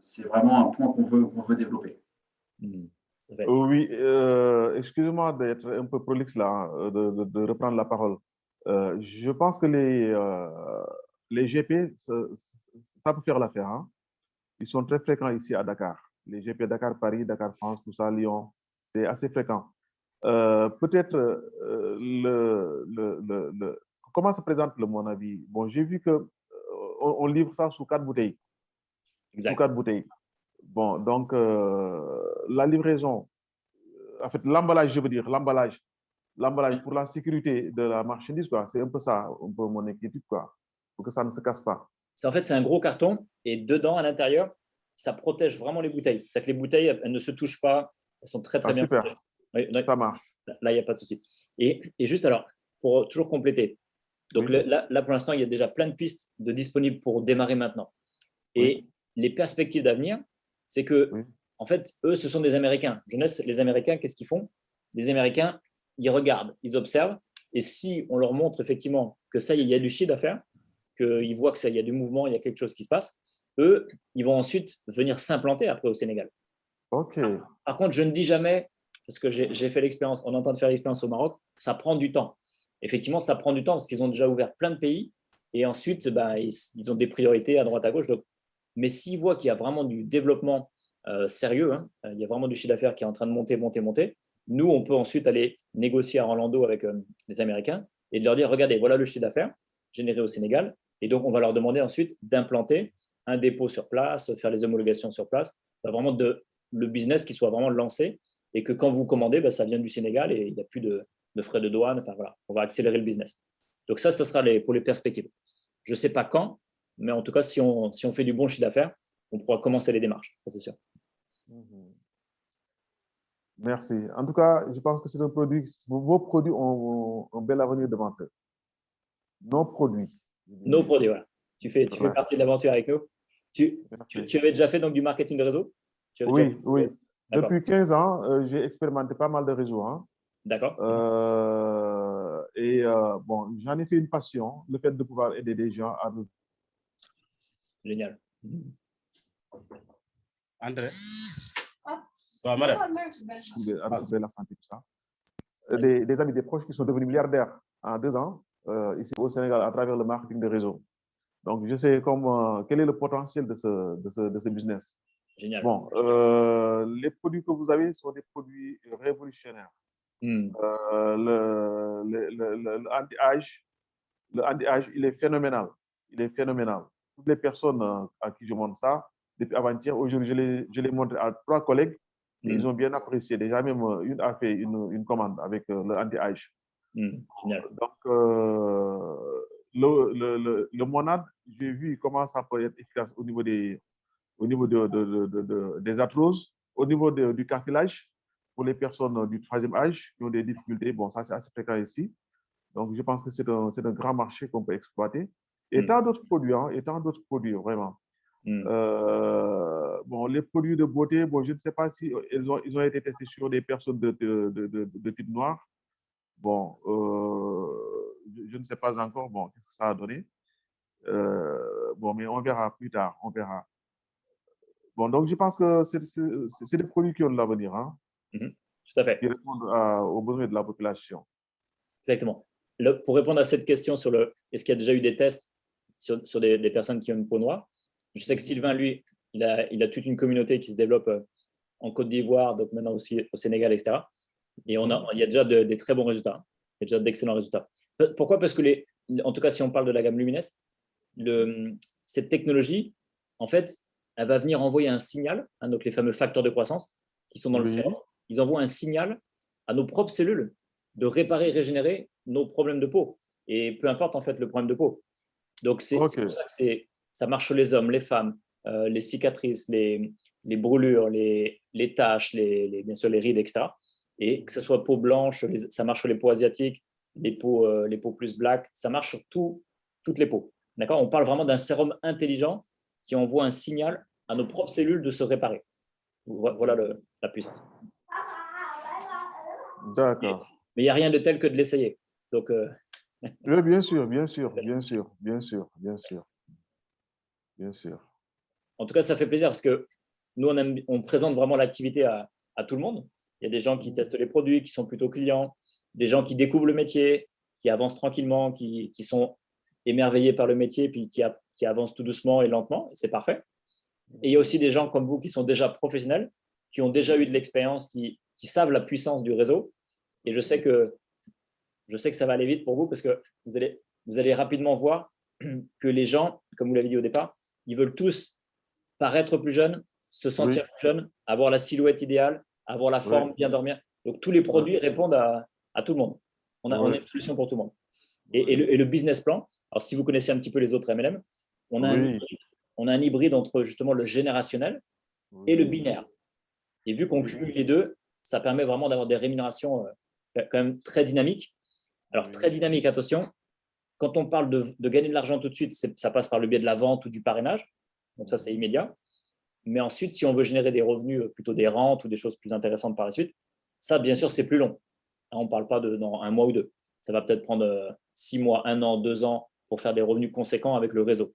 C'est vraiment un point qu'on veut développer. Oui, excusez-moi d'être un peu prolixe là, de reprendre la parole. Je pense que les GP, ça peut faire l'affaire. Hein. Ils sont très fréquents ici à Dakar. Les GP Dakar-Paris, Dakar-France, tout ça, Lyon, c'est assez fréquent. Peut-être comment se présente le mon avis? Bon, j'ai vu que on livre ça sous 4 bouteilles. Exact. Sous 4 bouteilles. Bon, donc la livraison, en fait, l'emballage, je veux dire, l'emballage pour la sécurité de la marchandise, quoi. C'est un peu ça, un peu mon inquiétude, quoi, pour que ça ne se casse pas. En fait, c'est un gros carton et dedans, à l'intérieur, ça protège vraiment les bouteilles. C'est-à-dire que les bouteilles, elles ne se touchent pas, elles sont très bien super. protégées. Oui, ça marche. Là, il n'y a pas de souci. Et juste alors, pour toujours compléter, donc oui. là, pour l'instant, il y a déjà plein de pistes disponibles pour démarrer maintenant. Et les perspectives d'avenir, c'est que, en fait, eux, ce sont des Américains. Jeunesse, les Américains, qu'est-ce qu'ils font? Les Américains, ils regardent, ils observent. Et si on leur montre effectivement que ça, il y a du chiffre d'affaires, qu'ils voient qu'il y a du mouvement, il y a quelque chose qui se passe, eux, ils vont ensuite venir s'implanter après au Sénégal. OK. Par contre, je ne dis jamais, parce que j'ai fait l'expérience, on est en train de faire l'expérience au Maroc, ça prend du temps. Effectivement, ça prend du temps parce qu'ils ont déjà ouvert plein de pays et ensuite, ils ont des priorités à droite, à gauche. Donc, mais s'ils voient qu'il y a vraiment du développement sérieux, hein, il y a vraiment du chiffre d'affaires qui est en train de monter, nous, on peut ensuite aller négocier à Orlando avec les Américains et de leur dire, regardez, voilà le chiffre d'affaires généré au Sénégal. Et donc, on va leur demander ensuite d'implanter un dépôt sur place, faire les homologations sur place, vraiment le business qui soit vraiment lancé et que quand vous commandez, ça vient du Sénégal et il n'y a plus de frais de douane. Enfin, voilà, on va accélérer le business. Donc ça sera pour les perspectives. Je ne sais pas quand, mais en tout cas, si on fait du bon chiffre d'affaires, on pourra commencer les démarches, ça c'est sûr. Merci. En tout cas, je pense que c'est un produit, vos produits ont un bel avenir devant eux. Nos produits. Nos produits, voilà. Tu fais partie de l'aventure avec nous. Tu avais déjà fait donc, du marketing de réseau? Oui. Depuis 15 ans, j'ai expérimenté pas mal de réseaux. Hein. D'accord. Bon, j'en ai fait une passion, le fait de pouvoir aider des gens à... Génial. André. Ça va, la santé, tout ça. Des amis, des proches qui sont devenus milliardaires en 2 ans, ici au Sénégal, à travers le marketing de réseau. Donc, je sais quel est le potentiel de ce business. Génial. Bon, les produits que vous avez sont des produits révolutionnaires. Le anti-âge, il est phénoménal. Toutes les personnes à qui je montre ça, depuis avant-hier, aujourd'hui, je l'ai montré à 3 collègues et ils ont bien apprécié. Déjà, même une a fait une commande avec le anti-âge. Génial. Donc, le monade, j'ai vu comment ça peut être efficace au niveau des arthroses, au niveau du cartilage, pour les personnes du 3e âge qui ont des difficultés. Bon, ça, c'est assez fréquent ici. Donc, je pense que c'est un grand marché qu'on peut exploiter. Et tant d'autres produits, vraiment. Bon, les produits de beauté, bon, je ne sais pas si ils ont été testés sur des personnes de type noir. Bon, je ne sais pas encore, bon, qu'est-ce que ça a donné. Bon, mais on verra plus tard, on verra. Bon, donc je pense que c'est des produits qui ont de l'avenir, hein, tout à fait. qui répondent aux besoins de la population. Exactement. Pour répondre à cette question sur est-ce qu'il y a déjà eu des tests sur des personnes qui ont une peau noire, je sais que Sylvain, lui, il a toute une communauté qui se développe en Côte d'Ivoire, donc maintenant aussi au Sénégal, etc. Et il y a déjà des très bons résultats. Il y a déjà d'excellents résultats. Pourquoi? Parce que, en tout cas, si on parle de la gamme Lumines, cette technologie, en fait, elle va venir envoyer un signal, hein, donc les fameux facteurs de croissance qui sont dans le sérum. Ils envoient un signal à nos propres cellules de réparer, régénérer nos problèmes de peau. Et peu importe, en fait, le problème de peau. Donc, c'est pour ça que ça marche chez les hommes, les femmes, les cicatrices, les brûlures, les taches, bien sûr les rides, etc. Et que ce soit peau blanche, ça marche sur les peaux asiatiques, les peaux plus black, ça marche sur toutes les peaux. D'accord? On parle vraiment d'un sérum intelligent qui envoie un signal à nos propres cellules de se réparer. Voilà la puissance. D'accord. Mais il n'y a rien de tel que de l'essayer. Donc, oui, bien sûr, bien sûr, bien sûr, bien sûr, bien sûr, bien sûr. En tout cas, ça fait plaisir parce que nous, on présente vraiment l'activité à tout le monde. Il y a des gens qui testent les produits, qui sont plutôt clients, des gens qui découvrent le métier, qui avancent tranquillement, qui sont émerveillés par le métier, puis qui avancent tout doucement et lentement. C'est parfait. Et il y a aussi des gens comme vous qui sont déjà professionnels, qui ont déjà eu de l'expérience, qui savent la puissance du réseau. Et je sais que ça va aller vite pour vous parce que vous allez rapidement voir que les gens, comme vous l'avez dit au départ, ils veulent tous paraître plus jeunes, se sentir plus jeunes, avoir la silhouette idéale, avoir la forme, bien dormir. Donc, tous les produits répondent à tout le monde. On a une solution pour tout le monde. Et le business plan, alors si vous connaissez un petit peu les autres MLM, on a un hybride entre justement le générationnel et le binaire. Et vu qu'on cumule les deux, ça permet vraiment d'avoir des rémunérations quand même très dynamiques. Alors, très dynamique, attention, quand on parle de gagner de l'argent tout de suite, ça passe par le biais de la vente ou du parrainage. Donc, ça, c'est immédiat. Mais ensuite, si on veut générer des revenus, plutôt des rentes ou des choses plus intéressantes par la suite, ça, bien sûr, c'est plus long. On ne parle pas dans 1 mois ou 2. Ça va peut-être prendre 6 mois, 1 an, 2 ans pour faire des revenus conséquents avec le réseau.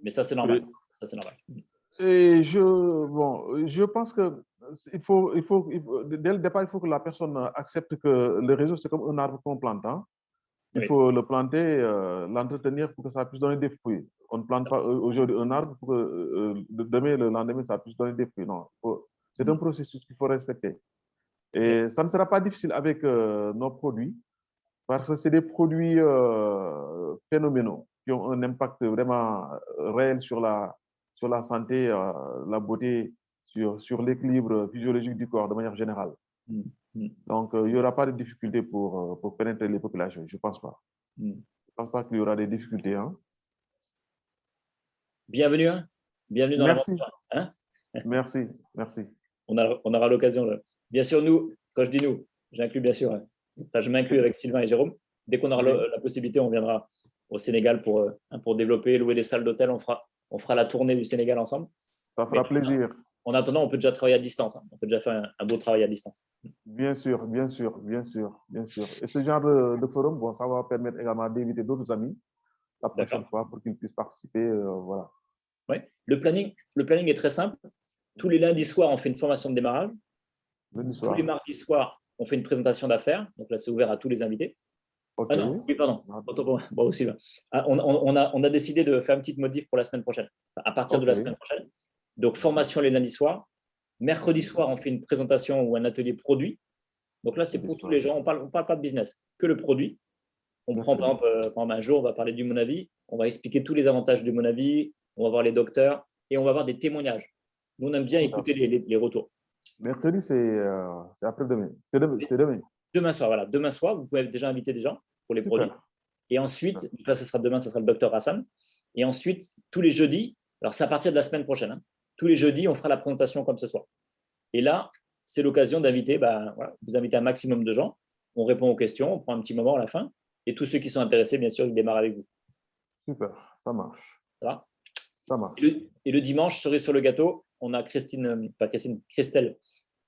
Mais ça, c'est normal. Ça, c'est normal. Et je pense que dès le départ, il faut que la personne accepte que le réseau, c'est comme un arbre qu'on plante. Hein? Il faut le planter, l'entretenir pour que ça puisse donner des fruits. On ne plante pas aujourd'hui un arbre pour que demain, le lendemain, ça puisse donner des fruits. Non, c'est un processus qu'il faut respecter. Et ça ne sera pas difficile avec nos produits parce que c'est des produits phénoménaux qui ont un impact vraiment réel sur la santé, la beauté, sur l'équilibre physiologique du corps de manière générale. Donc, il n'y aura pas de difficulté pour pénétrer les populations, je ne pense pas. Je ne pense pas qu'il y aura des difficultés. Hein? Bienvenue, hein? Bienvenue dans l'aventure. Hein? Merci, merci. On aura l'occasion. Bien sûr, nous, quand je dis nous, j'inclus bien sûr, je m'inclus avec Sylvain et Jérôme. Dès qu'on aura la possibilité, on viendra au Sénégal pour développer, louer des salles d'hôtel. On fera la tournée du Sénégal ensemble. Ça fera plaisir. En attendant, on peut déjà travailler à distance. Hein. On peut déjà faire un beau travail à distance. Bien sûr, bien sûr, bien sûr, bien sûr. Et ce genre de forum, bon, ça va permettre également d'inviter d'autres amis la prochaine fois pour qu'ils puissent participer. Voilà. Ouais. Le planning est très simple. Tous les lundis soirs, on fait une formation de démarrage. Tous les mardis soirs, on fait une présentation d'affaires. Donc là, c'est ouvert à tous les invités. Okay. Ah non, oui, pardon. Bon, aussi, on a décidé de faire une petite modif pour la semaine prochaine, à partir de la semaine prochaine. Donc, formation les lundis soirs. Mercredi soir, on fait une présentation ou un atelier produit. Donc là, c'est pour tous les gens. On parle pas de business, que le produit. On prend, par exemple, un jour, on va parler du Monavi. On va expliquer tous les avantages du Monavi. On va voir les docteurs et on va voir des témoignages. Nous, on aime bien écouter les retours. Mercredi, c'est après-demain. C'est demain. Demain soir, voilà. Demain soir, vous pouvez déjà inviter des gens pour les produits. Et ensuite, donc là, ce sera demain, ce sera le docteur Hassan. Et ensuite, tous les jeudis, alors c'est à partir de la semaine prochaine, hein, tous les jeudis, on fera la présentation comme ce soir. Et là, c'est l'occasion d'inviter, vous invitez un maximum de gens. On répond aux questions, on prend un petit moment à la fin. Et tous ceux qui sont intéressés, bien sûr, ils démarrent avec vous. Super, ça marche. Ça va ? Ça marche. Et le dimanche, cerise sur le gâteau, on a Christelle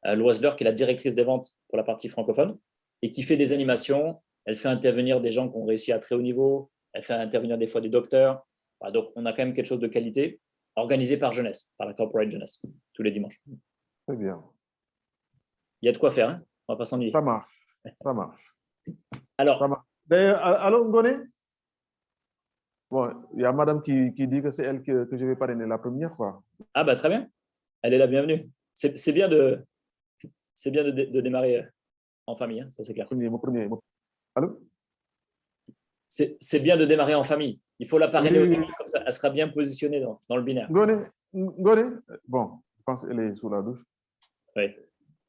Loiseleur, qui est la directrice des ventes pour la partie francophone et qui fait des animations. Elle fait intervenir des gens qui ont réussi à très haut niveau. Elle fait intervenir des fois des docteurs. Donc, on a quand même quelque chose de qualité organisé par Jeunesse, par la Corporate Jeunesse, tous les dimanches. Très bien. Il y a de quoi faire, hein, on ne va pas s'ennuyer. Ça marche, ça marche. Alors, ça marche. Alors, Ngoné, bon, il y a madame qui dit que c'est elle que je vais parrainer la première fois. Ah, très bien. Elle est la bienvenue. C'est bien de démarrer en famille, hein, ça c'est clair. Allô? C'est bien de démarrer en famille. Il faut la parrainer au début, comme ça, elle sera bien positionnée dans le binaire. Ngoné, bon, je pense qu'elle est sous la douche. Oui.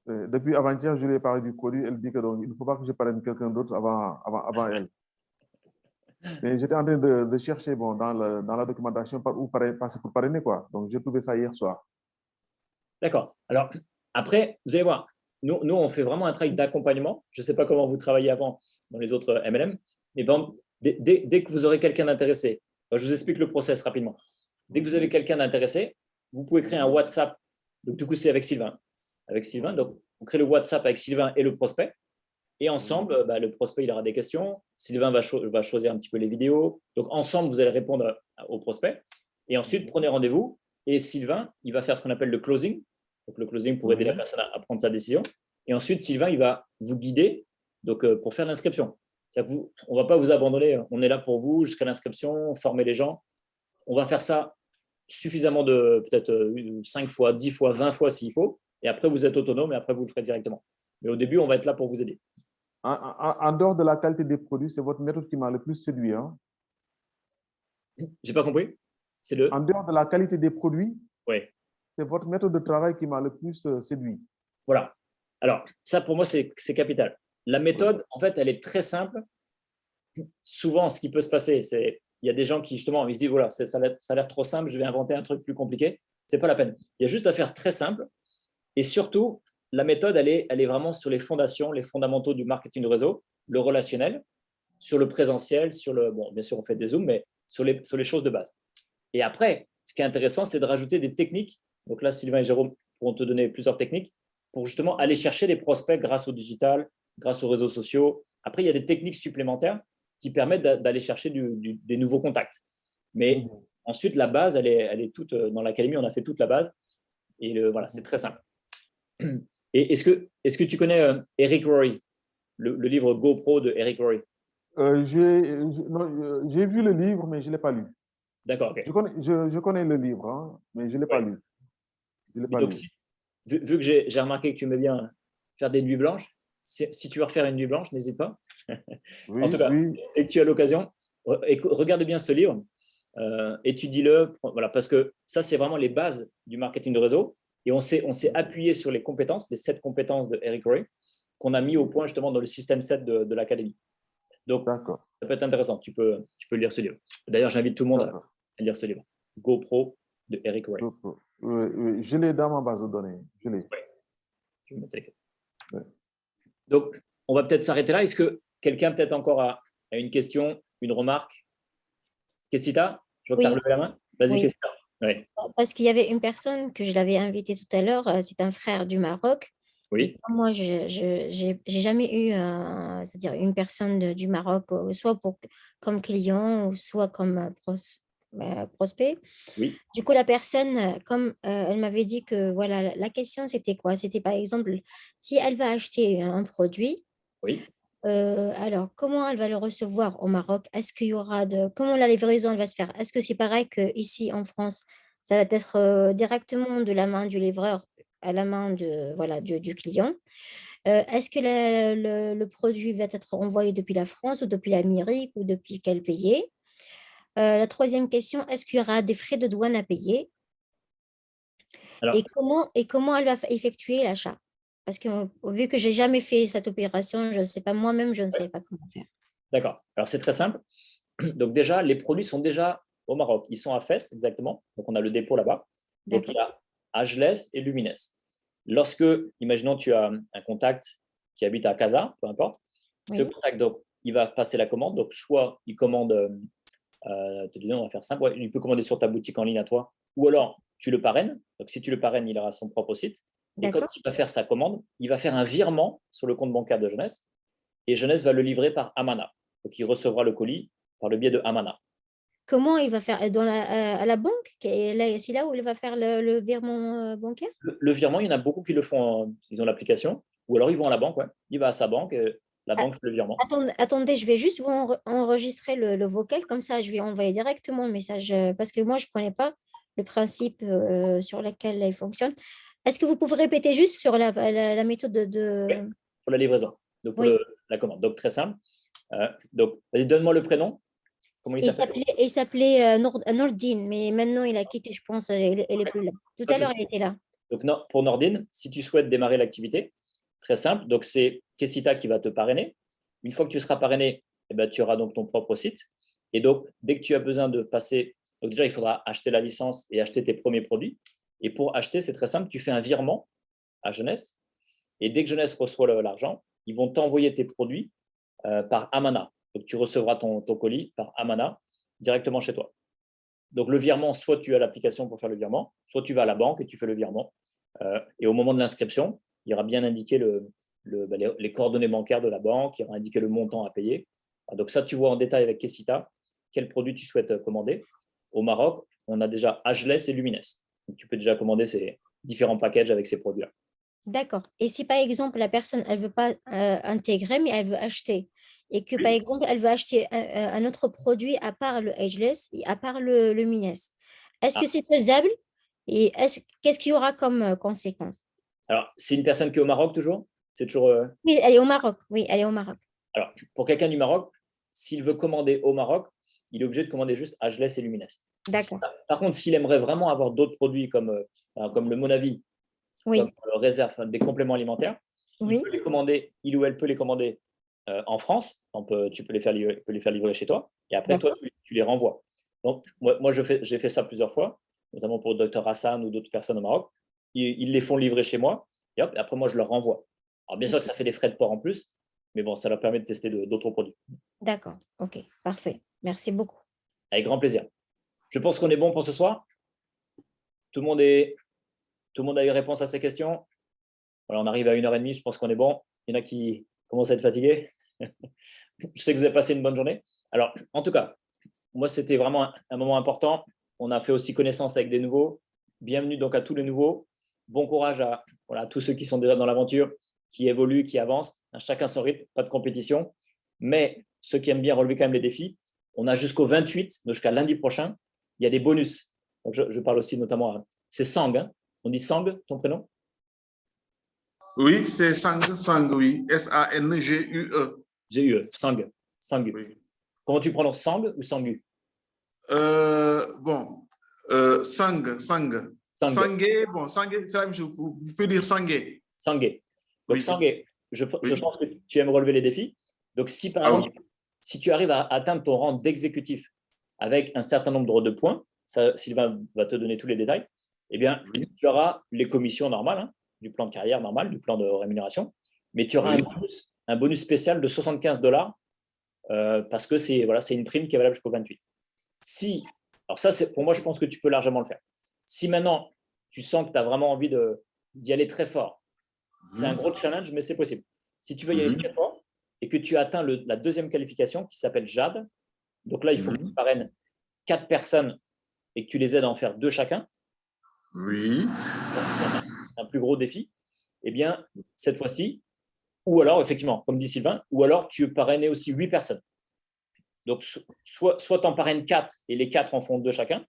Depuis avant-hier, je lui ai parlé du produit. Elle dit que donc, il ne faut pas que je parraine quelqu'un d'autre avant elle. Mais j'étais en train de chercher dans la documentation par où passer pour parrainer, quoi. Donc, j'ai trouvé ça hier soir. D'accord. Alors, après, vous allez voir, nous, on fait vraiment un travail d'accompagnement. Je ne sais pas comment vous travaillez avant dans les autres MLM, mais bon, dès que vous aurez quelqu'un d'intéressé, je vous explique le process rapidement. Dès que vous avez quelqu'un d'intéressé, vous pouvez créer un WhatsApp Donc, du coup, c'est avec Sylvain. Avec Sylvain, donc, on crée le WhatsApp avec Sylvain et le prospect. Et ensemble, le prospect, il aura des questions. Sylvain va choisir un petit peu les vidéos. Donc, ensemble, vous allez répondre au prospect. Et ensuite, prenez rendez-vous. Et Sylvain, il va faire ce qu'on appelle le closing. Donc, le closing pour aider la personne à prendre sa décision. Et ensuite, Sylvain, il va vous guider donc, pour faire l'inscription. On ne va pas vous abandonner. On est là pour vous jusqu'à l'inscription, former les gens. On va faire ça suffisamment de peut-être 5 fois, 10 fois, 20 fois s'il faut. Et après, vous êtes autonome et après, vous le ferez directement. Mais au début, on va être là pour vous aider. En dehors de la qualité des produits, c'est votre méthode qui m'a le plus séduit. Hein? J'ai pas compris. En dehors de la qualité des produits, ouais. C'est votre méthode de travail qui m'a le plus séduit. Voilà. Alors, ça, pour moi, c'est capital. La méthode, en fait, elle est très simple. Souvent, ce qui peut se passer, c'est il y a des gens qui, justement, ils se disent, voilà, ça a l'air trop simple, je vais inventer un truc plus compliqué. Ce n'est pas la peine. Il y a juste à faire très simple. Et surtout, la méthode, elle est vraiment sur les fondations, les fondamentaux du marketing de réseau, le relationnel, sur le présentiel, bon, bien sûr, on fait des zooms, mais sur les choses de base. Et après, ce qui est intéressant, c'est de rajouter des techniques. Donc là, Sylvain et Jérôme pourront te donner plusieurs techniques pour justement aller chercher des prospects grâce au digital, grâce aux réseaux sociaux. Après, il y a des techniques supplémentaires qui permettent d'aller chercher des nouveaux contacts. Mais ensuite, la base, elle est toute dans l'académie, on a fait toute la base. Et voilà, c'est très simple. Et est-ce que tu connais Eric Rory, le livre GoPro de Eric Rory? J'ai vu le livre, mais je ne l'ai pas lu. D'accord, ok. Je connais le livre, hein, mais je ne l'ai pas lu. Donc, vu que j'ai remarqué que tu aimais bien faire des nuits blanches, si tu veux refaire une nuit blanche, n'hésite pas. Oui, en tout cas, dès que tu as l'occasion, regarde bien ce livre, étudie-le, voilà, parce que ça, c'est vraiment les bases du marketing de réseau. Et on s'est appuyé sur les compétences, les 7 compétences de Eric Rory, qu'on a mis au point justement dans le système 7 de l'académie. Donc, ça peut être intéressant. Tu peux lire ce livre. D'ailleurs, j'invite tout le monde à lire ce livre. GoPro de Eric Rory. Oui, je l'ai dans ma base de données. Je l'ai. Ouais. Donc, on va peut-être s'arrêter là. Est-ce que quelqu'un peut-être encore a une question, une remarque? Kessita, je vois que tu as levé la main. Vas-y, Kessita. Oui. Parce qu'il y avait une personne que je l'avais invitée tout à l'heure, c'est un frère du Maroc. Oui. Moi, je n'ai jamais eu c'est-à-dire une personne du Maroc, soit comme client, ou soit comme prospect. Oui. Du coup, la personne, comme elle m'avait dit que voilà, la question, c'était quoi? C'était par exemple, si elle va acheter un produit, oui. Alors, comment elle va le recevoir au Maroc? Est-ce qu'il y aura comment la livraison elle va se faire? Est-ce que c'est pareil qu'ici en France, ça va être directement de la main du livreur à la main du client? Est-ce que le produit va être envoyé depuis la France ou depuis l'Amérique ou depuis quel pays? La troisième question, est-ce qu'il y aura des frais de douane à payer? Alors, et comment elle va effectuer l'achat? Parce que vu que j'ai jamais fait cette opération, je ne sais pas moi-même, je ne sais pas comment faire. D'accord. Alors, c'est très simple. Donc déjà, les produits sont déjà au Maroc. Ils sont à Fès, exactement. Donc, on a le dépôt là-bas. Donc, il y a Agelès et Lumines. Lorsque, imaginons, tu as un contact qui habite à Casa, peu importe, ce contact, donc, il va passer la commande. Donc, soit il commande, on va faire simple, il peut commander sur ta boutique en ligne à toi, ou alors tu le parraines. Donc, si tu le parraines, il aura son propre site. Et quand il va faire sa commande, il va faire un virement sur le compte bancaire de Jeunesse et Jeunesse va le livrer par Amana. Donc, il recevra le colis par le biais de Amana. Comment il va faire à la banque? C'est là où il va faire le virement bancaire? Le virement, il y en a beaucoup qui le font, ils ont l'application, ou alors ils vont à la banque. Ouais. Il va à sa banque, la banque fait le virement. Attendez, je vais juste vous enregistrer le vocal, comme ça je vais envoyer directement le message, parce que moi je ne connais pas le principe sur lequel il fonctionne. Est-ce que vous pouvez répéter juste sur la méthode de… Oui, pour la livraison, donc pour la commande. Donc, très simple. Donc, vas-y, donne-moi le prénom. Comment il s'appelait Nordine, mais maintenant il a quitté, je pense, il n'est plus là. Tout à l'heure, il était là. Donc, pour Nordine, si tu souhaites démarrer l'activité, très simple. Donc, c'est Kessita qui va te parrainer. Une fois que tu seras parrainé, eh ben, tu auras donc ton propre site. Et donc, dès que tu as besoin de passer, donc déjà, il faudra acheter la licence et acheter tes premiers produits. Et pour acheter, c'est très simple, tu fais un virement à Jeunesse. Et dès que Jeunesse reçoit l'argent, ils vont t'envoyer tes produits par Amana. Donc, tu recevras ton colis par Amana directement chez toi. Donc, le virement, soit tu as l'application pour faire le virement, soit tu vas à la banque et tu fais le virement. Et au moment de l'inscription, il y aura bien indiqué les coordonnées bancaires de la banque, il y aura indiqué le montant à payer. Donc ça, tu vois en détail avec Kessita quel produit tu souhaites commander. Au Maroc, on a déjà Ageless et Lumines. Donc, tu peux déjà commander ces différents packages avec ces produits-là. D'accord. Et si par exemple la personne, elle ne veut pas intégrer, mais elle veut acheter, et que par exemple, elle veut acheter un autre produit à part le Ageless et à part le Lumines, est-ce que c'est faisable et qu'est-ce qu'il y aura comme conséquence? Alors, c'est une personne qui est au Maroc toujours? C'est toujours. Oui, elle est au Maroc. Oui, elle est au Maroc. Alors, pour quelqu'un du Maroc, s'il veut commander au Maroc, il est obligé de commander juste Ageless et Lumines. D'accord. Par contre, s'il aimerait vraiment avoir d'autres produits comme le Monavi, comme réserve, des compléments alimentaires, il peut les commander, il ou elle peut les commander en France. Tu peux les faire livrer chez toi. Et après, toi, tu les renvoies. Donc, moi j'ai fait ça plusieurs fois, notamment pour le Dr Hassan ou d'autres personnes au Maroc. Ils les font livrer chez moi. Et hop, après, moi, je leur renvoie. Alors, bien sûr que ça fait des frais de port en plus, mais bon, ça leur permet de tester d'autres produits. D'accord. OK. Parfait. Merci beaucoup. Avec grand plaisir. Je pense qu'on est bon pour ce soir. Tout le monde a eu réponse à ces questions. Voilà, on arrive à 1h30, je pense qu'on est bon. Il y en a qui commencent à être fatigués. Je sais que vous avez passé une bonne journée. Alors, en tout cas, moi, c'était vraiment un moment important. On a fait aussi connaissance avec des nouveaux. Bienvenue donc à tous les nouveaux. Bon courage à tous ceux qui sont déjà dans l'aventure, qui évoluent, qui avancent. Chacun son rythme, pas de compétition. Mais ceux qui aiment bien relever quand même les défis, on a jusqu'au 28, donc jusqu'à lundi prochain, il y a des bonus. Donc je parle aussi notamment, c'est Sang. Hein. On dit Sang, ton prénom? Oui, c'est Sang, oui. S-A-N-G-U-E. G-U-E, Sang. Oui. Comment tu prononces, Sang ou Sangu? Bon, Sang. Sangué, bon, Sangué, c'est la même chose. Vous pouvez dire Sangué. Sangué. Donc, oui. Sangué, je pense que tu aimes relever les défis. Donc, si par exemple, si tu arrives à atteindre ton rang d'exécutif avec un certain nombre de points, ça, Sylvain va te donner tous les détails, eh bien, tu auras les commissions normales, hein, du plan de carrière normal, du plan de rémunération, mais tu auras un bonus spécial de $75 parce que c'est une prime qui est valable jusqu'au 28. Alors ça, pour moi, je pense que tu peux largement le faire. Si maintenant, tu sens que tu as vraiment envie d'y aller très fort, c'est un gros challenge, mais c'est possible. Si tu veux y aller très fort et que tu atteins la deuxième qualification qui s'appelle JAD, donc là, il faut que tu parraines 4 personnes et que tu les aides à en faire 2 chacun. Oui. Un plus gros défi. Eh bien, cette fois-ci, ou alors, effectivement, comme dit Sylvain, ou alors tu parraines aussi 8 personnes. Donc, soit tu en parraines 4 et les 4 en font 2 chacun,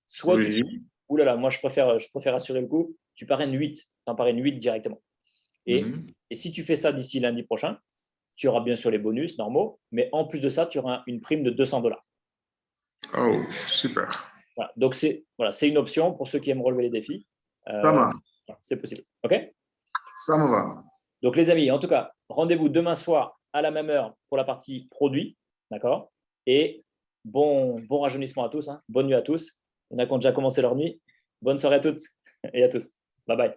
soit tu dis, oulala, moi je préfère assurer le coup, tu parraines 8, tu en parraines 8 directement. Et si tu fais ça d'ici lundi prochain, tu auras bien sûr les bonus normaux, mais en plus de ça, tu auras une prime de $200. Oh, super. Voilà. Donc, c'est une option pour ceux qui aiment relever les défis. Ça marche. C'est possible. OK? Ça me va. Donc, les amis, en tout cas, rendez-vous demain soir à la même heure pour la partie produit. D'accord? Et bon rajeunissement à tous. Hein. Bonne nuit à tous. Il y en a qui ont déjà commencé leur nuit. Bonne soirée à toutes et à tous. Bye bye.